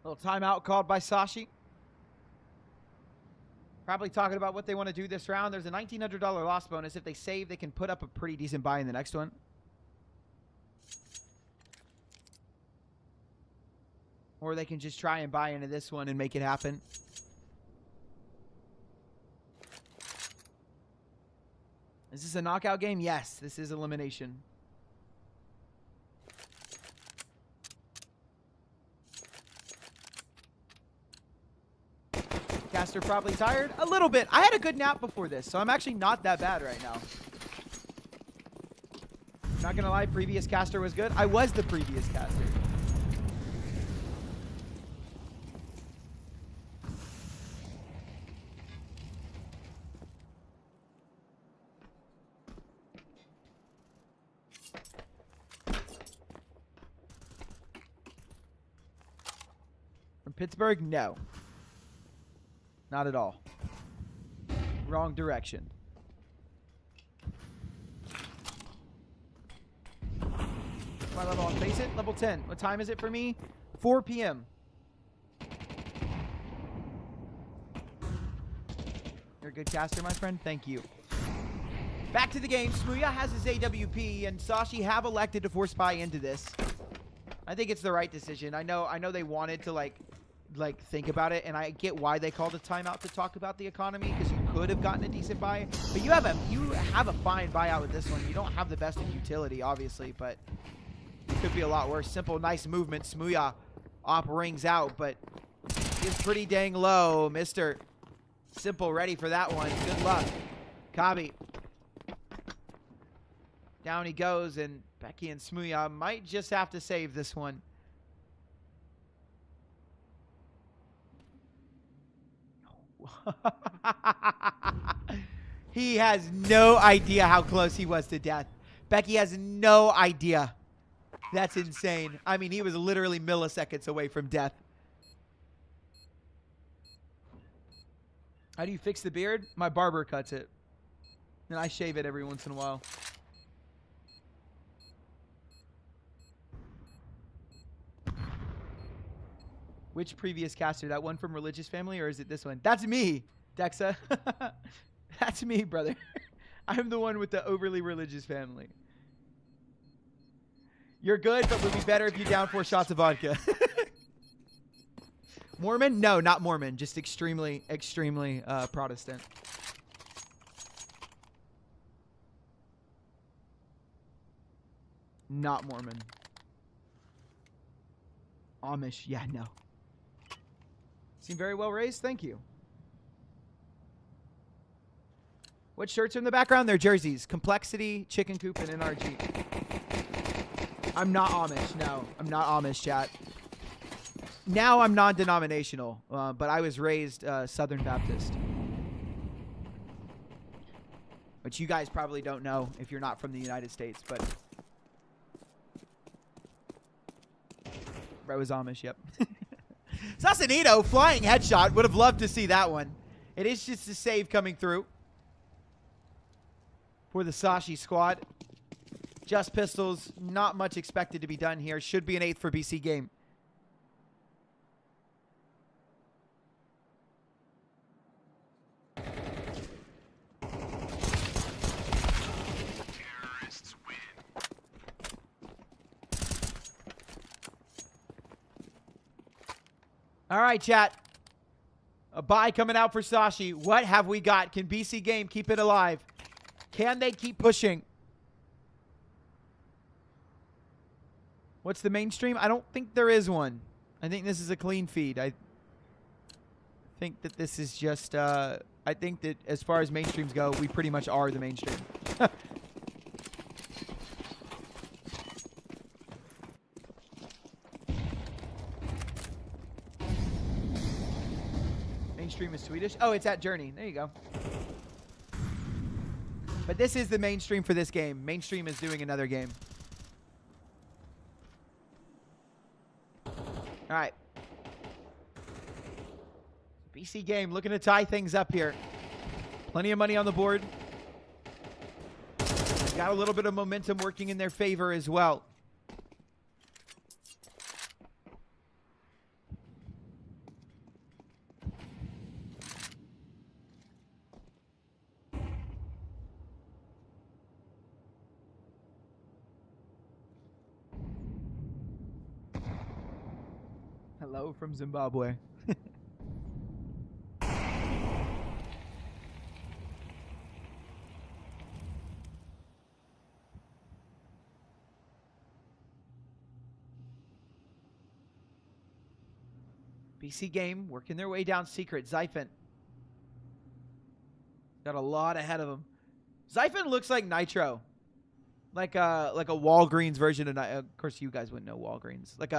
Speaker 6: Little timeout called by Sashi. Probably talking about what they want to do this round. There's a $1,900 loss bonus. If they save, they can put up a pretty decent buy in the next one. Or they can just try and buy into this one and make it happen. Is this a knockout game? Yes, this is elimination. Caster probably tired. A little bit. I had a good nap before this, so I'm actually not that bad right now. Not gonna lie, previous caster was good. I was the previous caster. From Pittsburgh? No. Not at all. Wrong direction. My level on face it? Level 10. What time is it for me? 4 p.m. You're a good caster, my friend. Thank you. Back to the game. Smooya has his AWP, and Sashi have elected to force buy into this. I think it's the right decision. I know they wanted to like think about it, and I get why they called a timeout to talk about the economy, because you could have gotten a decent buy, but you have a fine buyout with this one. You don't have the best of utility, obviously, but it could be a lot worse. Simple, nice movement. Smooya op rings out, but is pretty dang low. Mr. Simple ready for that one. Good luck. Kabi. Down he goes, and Becky and Smooya might just have to save this one. He has no idea how close he was to death. Becky has no idea. That's insane. I mean, he was literally milliseconds away from death. How do you fix the beard? My barber cuts it. And I shave it every once in a while. Which previous caster? That one from Religious Family, or is it this one? That's me, Dexa. That's me, brother. I'm the one with the overly religious family. You're good, but would be better if you down 4 shots of vodka. Mormon? No, not Mormon. Just extremely, extremely Protestant. Not Mormon. Amish? Yeah, no. Seem very well raised. Thank you. What shirts are in the background? They're jerseys. Complexity, Chicken Coop, and NRG. I'm not Amish. No, I'm not Amish, chat. Now I'm non-denominational, but I was raised Southern Baptist. Which you guys probably don't know if you're not from the United States, but... I was Amish, yep. Sassanito, flying headshot. Would have loved to see that one. It is just a save coming through for the Sashi squad. Just pistols. Not much expected to be done here. Should be an 8th for BC game. All right, chat. A buy coming out for Sashi. What have we got? Can BC game keep it alive? Can they keep pushing? What's the mainstream? I don't think there is one. I think this is a clean feed. I think that this is just... I think that as far as mainstreams go, we pretty much are the mainstream. Mainstream is Swedish. Oh, it's at Journey. There you go. But this is the mainstream for this game. Mainstream is doing another game. All right. BC game looking to tie things up here. Plenty of money on the board. Got a little bit of momentum working in their favor as well. Hello from Zimbabwe. BC game working their way down secret. Zyphon got a lot ahead of him. Zyphon looks like Nitro, like a Walgreens version of Nitro. Of course, you guys wouldn't know Walgreens. Like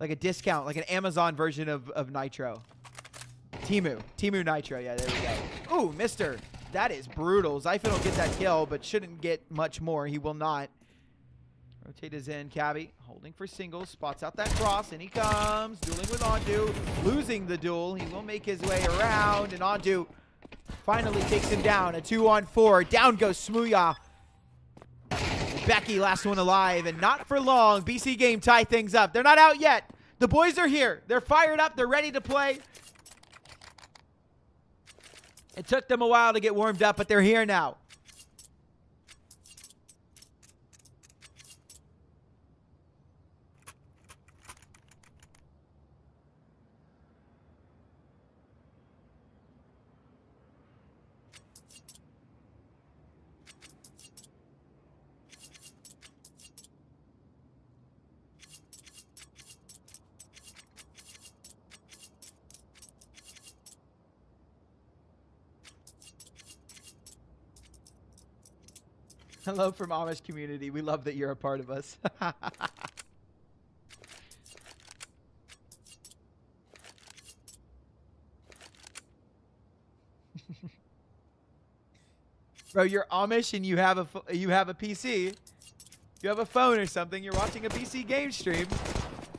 Speaker 6: a discount, like an Amazon version of Nitro. Timu Nitro. Yeah, there we go. Ooh, Mister, that is brutal. Zyphon will get that kill, but shouldn't get much more. He will not. Rotate his in. Cabby holding for singles. Spots out that cross, and he comes. Dueling with Ondu. Losing the duel. He will make his way around, and Ondu finally takes him down. A 2-on-4. Down goes Smooya. Becky, last one alive, and not for long. BC game tie things up. They're not out yet. The boys are here. They're fired up. They're ready to play. It took them a while to get warmed up, but they're here now. Hello from Amish community. We love that you're a part of us. Bro, you're Amish and you have a PC. You have a phone or something. You're watching a PC game stream.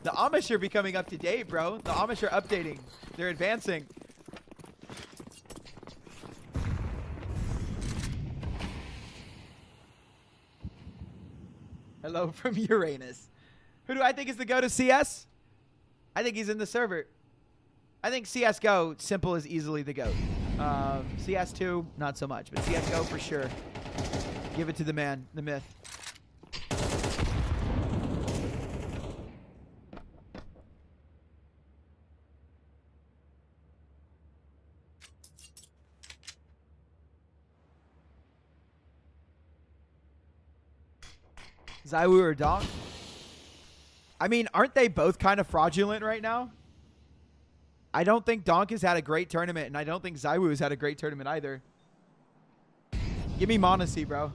Speaker 6: The Amish are becoming up to date, bro. The Amish are updating. They're advancing. Hello from Uranus. Who do I think is the GOAT of CS? I think he's in the server. I think CSGO, simple is easily the GOAT. CS2, not so much. But CSGO for sure. Give it to the man, the myth. Zaiwu or Donk? I mean, aren't they both kind of fraudulent right now? I don't think Donk has had a great tournament, and I don't think Zaiwu has had a great tournament either. Give me Monacy, bro.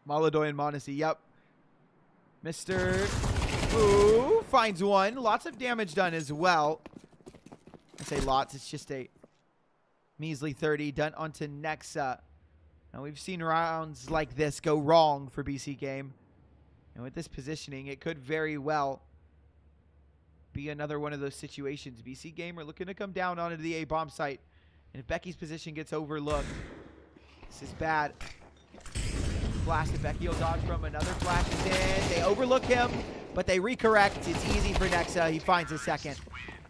Speaker 6: Maladoy and Monacy, yep. Mr. Ooh, finds one. Lots of damage done as well. I say lots, it's just a measly 30 done onto Nexa. Now we've seen rounds like this go wrong for BC game. And with this positioning, it could very well be another one of those situations. BC game are looking to come down onto the A bomb site. And if Becky's position gets overlooked, this is bad. Blasted. Becky will dodge from another flash is in. They overlook him, but they recorrect. It's easy for Nexa. He finds a second.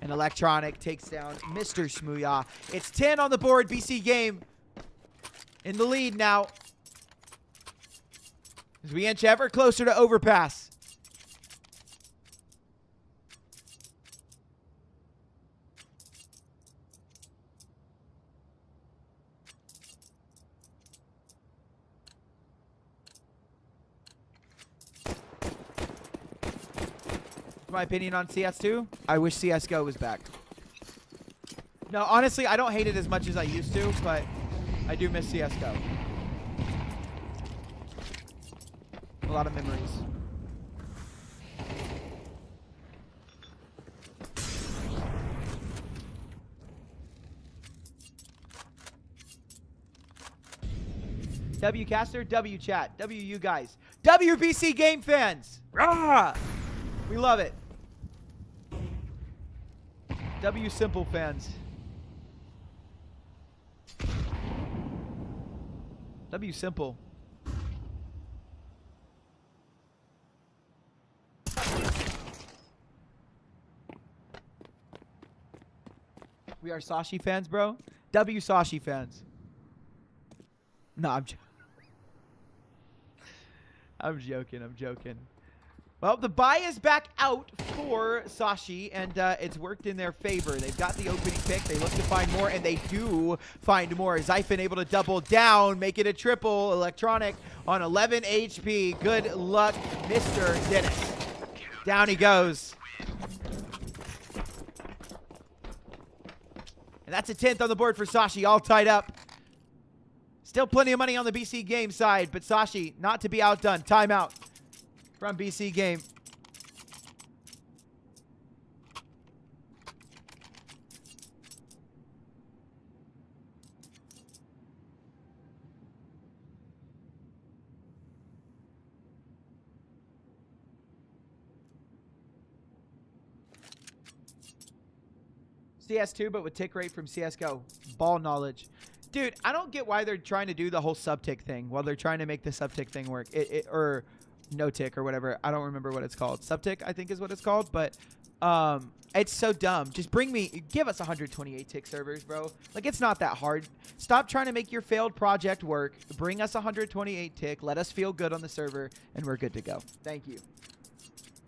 Speaker 6: And Electronic takes down Mr. Smooya. It's 10 on the board. BC game in the lead now. As we inch ever closer to overpass. My opinion on CS2, I wish CSGO was back. No, honestly, I don't hate it as much as I used to, but I do miss CSGO. A lot of memories. W Caster, W Chat, W you guys, WBC game fans. Rah! We love it. W Simple fans. W Simple. We are Sashi fans, bro. W Sashi fans. No, I'm joking. I'm joking. I'm joking. Well, the buy is back out for Sashi, and it's worked in their favor. They've got the opening pick. They look to find more, and they do find more. Zyphon able to double down, make it a triple. Electronic on 11 HP. Good luck, Mr. Dennis. Down he goes. And that's a 10th on the board for Sashi, all tied up. Still plenty of money on the BC game side, but Sashi not to be outdone. Timeout from BC game. CS2, but with tick rate from CSGO. Ball knowledge. Dude, I don't get why they're trying to do the whole sub-tick thing while they're trying to make the sub-tick thing work. Or no tick or whatever. I don't remember what it's called. Sub-tick, I think is what it's called. But it's so dumb. Just give us 128 tick servers, bro. Like, it's not that hard. Stop trying to make your failed project work. Bring us 128 tick. Let us feel good on the server, and we're good to go. Thank you.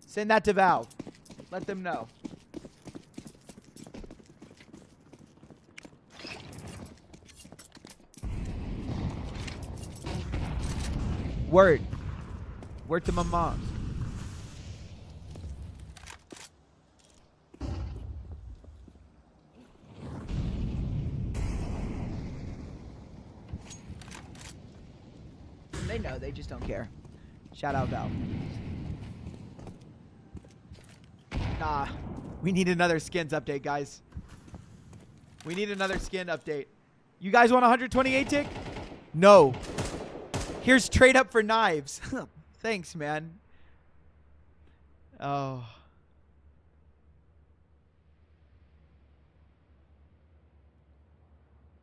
Speaker 6: Send that to Valve. Let them know. Word. Word to my mom. They know, they just don't care. Shout out Val. Nah. We need another skins update, guys. We need another skin update. You guys want 128 tick? No. Here's trade up for knives. Thanks, man. Oh.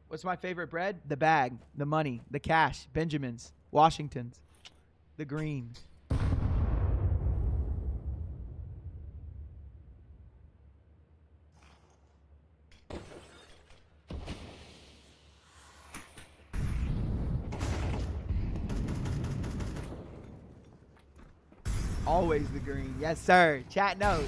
Speaker 6: What's my favorite bread? The bag, the money, the cash, Benjamin's, Washington's, the green. Always the green. Yes, sir. Chat knows.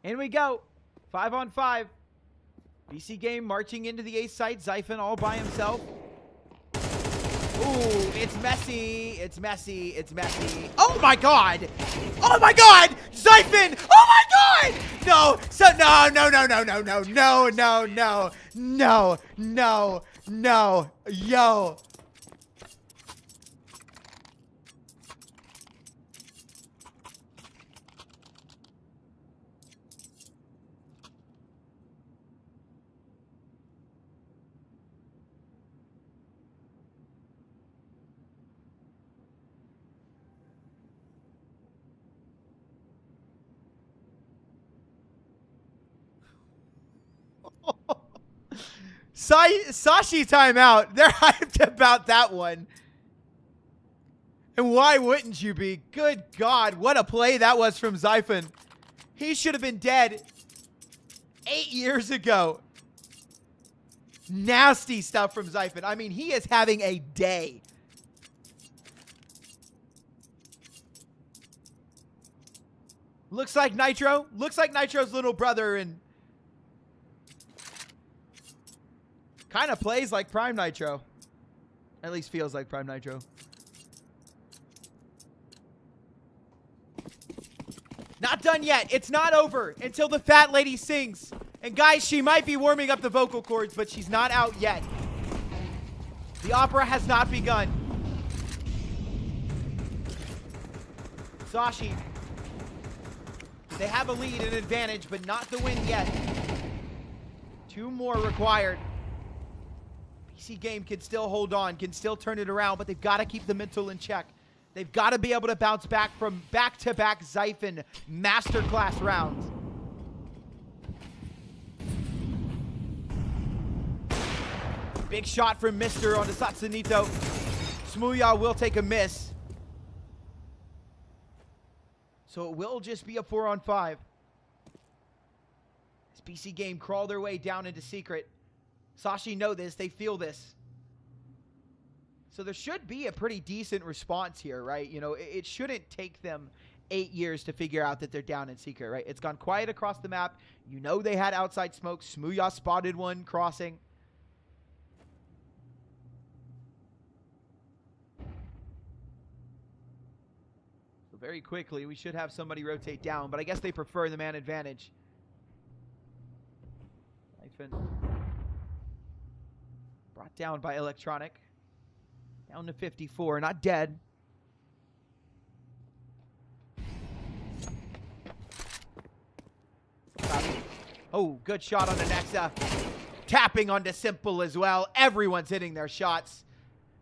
Speaker 6: In we go. 5-on-5. BC game marching into the A site. Zyphon all by himself. Ooh, it's messy. It's messy. It's messy. Oh my god. Oh my god. Zyphon. Oh my god. No. So no. No. Yo. Sashi timeout. They're hyped about that one. And why wouldn't you be? Good God, what a play that was from Zyphon. He should have been dead 8 years ago. Nasty stuff from Zyphon. I mean, he is having a day. Looks like Nitro. Looks like Nitro's little brother, and kind of plays like Prime Nitro. At least feels like Prime Nitro. Not done yet. It's not over until the fat lady sings. And guys, she might be warming up the vocal cords, but she's not out yet. The opera has not begun. Sashi. They have a lead and advantage, but not the win yet. 2 more required. BC game can still hold on, can still turn it around, but they've got to keep the mental in check. They've got to be able to bounce back from back-to-back Zyphon masterclass rounds. Big shot from Mister onto Satsunito. Smooya will take a miss. So it will just be a 4-on-5. As BC Game crawl their way down into secret. Sashi know this. They feel this. So there should be a pretty decent response here, right? You know, it shouldn't take them 8 years to figure out that they're down in secret, right? It's gone quiet across the map. You know they had outside smoke. Smooya spotted one crossing. So very quickly, we should have somebody rotate down, but I guess they prefer the man advantage. Brought down by Electronic. Down to 54, not dead. Oh, good shot on the Nexa. Tapping onto Simple as well. Everyone's hitting their shots.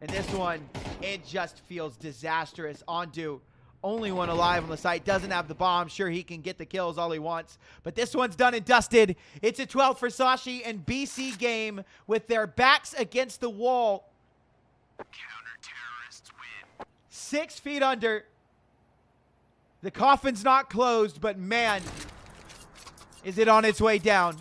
Speaker 6: And this one, it just feels disastrous. Ondu, only one alive on the site, doesn't have the bomb. Sure, he can get the kills all he wants. But this one's done and dusted. It's a 12 for Sashi and BC Game with their backs against the wall.
Speaker 4: Counter-terrorists win.
Speaker 6: 6 feet under. The coffin's not closed, but man, is it on its way down.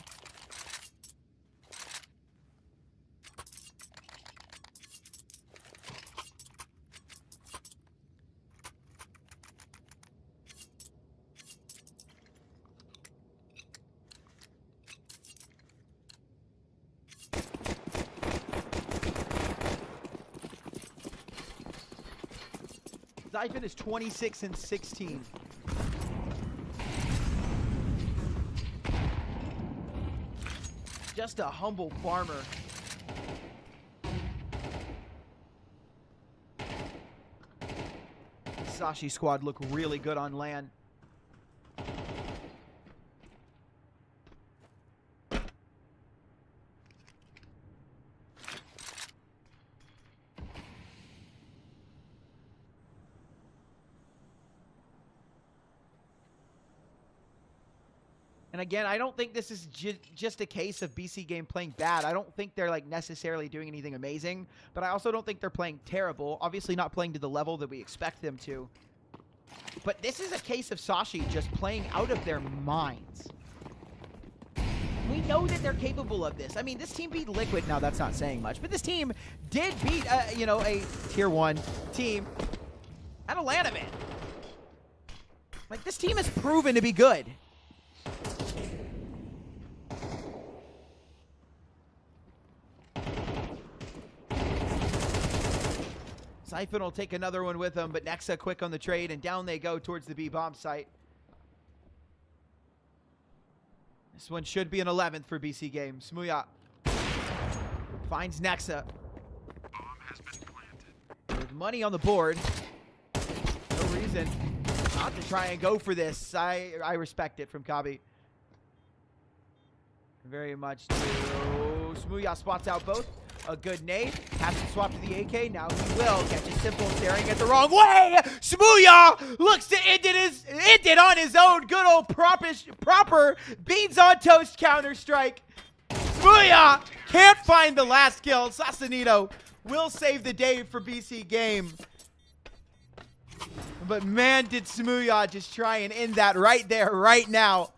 Speaker 6: Zyphon is 26 and 16. Just a humble farmer. The Sashi squad look really good on LAN. And again, I don't think this is just a case of BC Game playing bad. I don't think they're like necessarily doing anything amazing, but I also don't think they're playing terrible. Obviously not playing to the level that we expect them to. But this is a case of Sashi just playing out of their minds. We know that they're capable of this. I mean, this team beat Liquid. Now, that's not saying much, but this team did beat, you know, a tier 1 team at a LAN event. Like, this team has proven to be good. Zyphon will take another one with him, but Nexa quick on the trade, and down they go towards the B-bomb site. This one should be an 11th for BC Game. Smooya finds Nexa.
Speaker 4: Bomb has been planted.
Speaker 6: With money on the board. No reason not to try and go for this. I respect it from Kabi. Very much too. Smooya spots out both. A good nade. Has to swap to the AK. Now he will catch it. Simple staring at the wrong way. Smooya looks to end it on his own. Good old proper beans on toast counter-strike. Smooya can't find the last kill. Sasanito will save the day for BC Game. But man, did Smooya just try and end that right there, right now.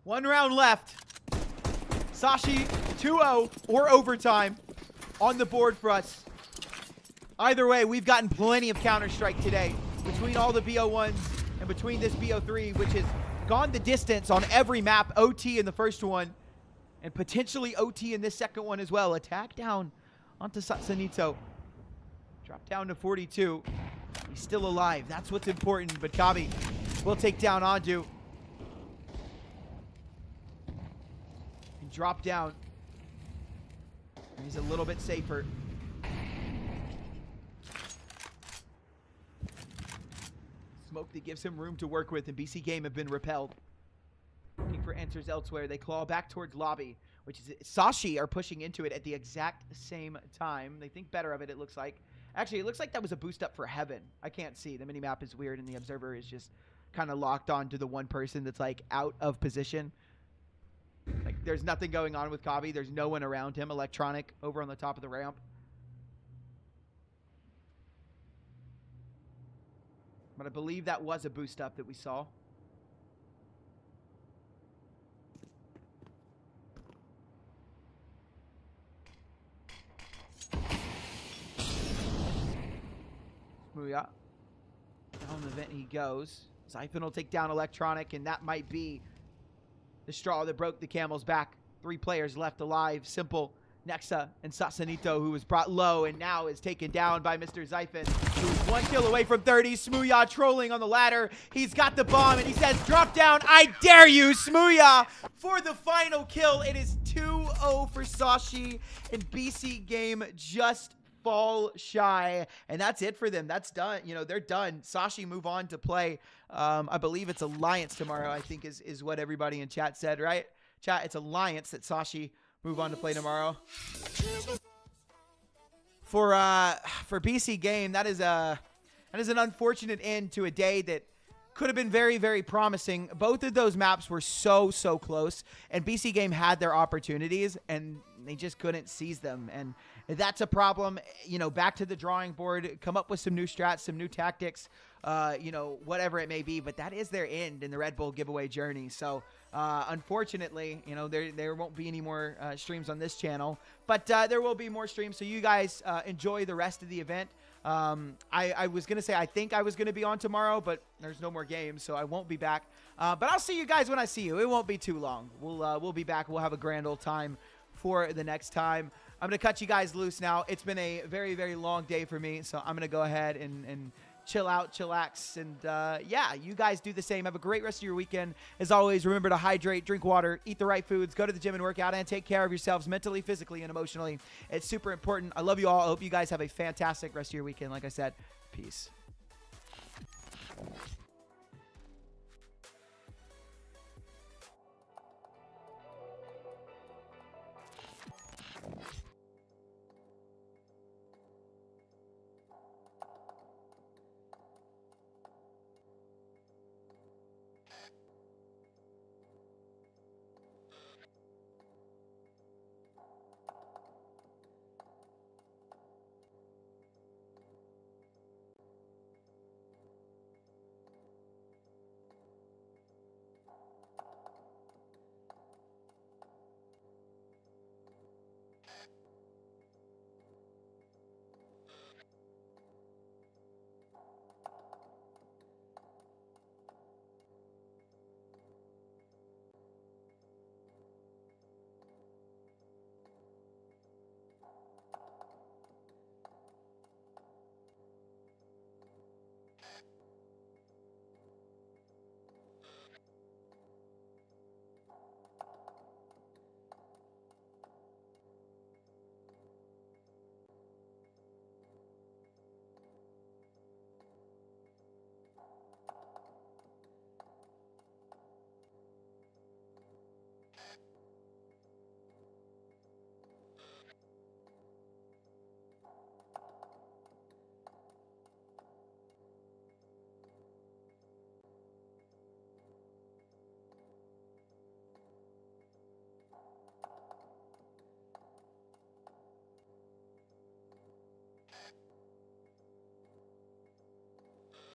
Speaker 6: One round left. Sashi 2-0 or overtime on the board for us. Either way, we've gotten plenty of Counter-Strike today. Between all the BO1s and between this BO3, which has gone the distance on every map. OT in the first one. And potentially OT in this second one as well. Attack down onto Satsunito. Drop down to 42. He's still alive. That's what's important. But Kabi will take down Ondu. Drop down. He's a little bit safer. Smoke that gives him room to work with, and BC Game have been repelled. Looking for answers elsewhere. They claw back towards lobby. which is Sashi are pushing into it at the exact same time. They think better of it, it looks like. Actually, it looks like that was a boost up for Heaven. I can't see. The minimap is weird, and the observer is just kind of locked on to the one person that's, like, out of position. Like, there's nothing going on with Kabi. There's no one around him. Electronic over on the top of the ramp. But I believe that was a boost up that we saw. Smooya. Down the vent he goes. Zyphon will take down Electronic, and that might be the straw that broke the camel's back. 3 players left alive. Simple, Nexa, and Sasanito, who was brought low and now is taken down by Mr. Zyphon, who's 1 kill away from 30. Smooya trolling on the ladder. He's got the bomb, and he says, drop down, I dare you, Smooya, for the final kill. It is 2-0 for Sashi, and BC game just fall shy, and that's it for them. That's done. You know, they're done. Sashi move on to play, I believe it's Alliance tomorrow, I think is what everybody in chat said, right? Chat, it's Alliance that Sashi move on to play tomorrow. For BC game, that is an unfortunate end to a day that could have been very, very promising. Both of those maps were so close, and BC game had their opportunities, and they just couldn't seize them. And that's a problem. You know, back to the drawing board, come up with some new strats, some new tactics, you know, whatever it may be. But that is their end in the Red Bull giveaway journey. So, unfortunately, you know, there won't be any more streams on this channel. But there will be more streams, so you guys enjoy the rest of the event. I was going to say I think I was going to be on tomorrow, but there's no more games, so I won't be back. But I'll see you guys when I see you. It won't be too long. We'll be back. We'll have a grand old time for the next time. I'm going to cut you guys loose now. It's been a very, very long day for me, so I'm going to go ahead and chill out, chillax, and yeah, you guys do the same. Have a great rest of your weekend. As always, remember to hydrate, drink water, eat the right foods, go to the gym and work out, and take care of yourselves mentally, physically, and emotionally. It's super important. I love you all. I hope you guys have a fantastic rest of your weekend. Like I said, peace.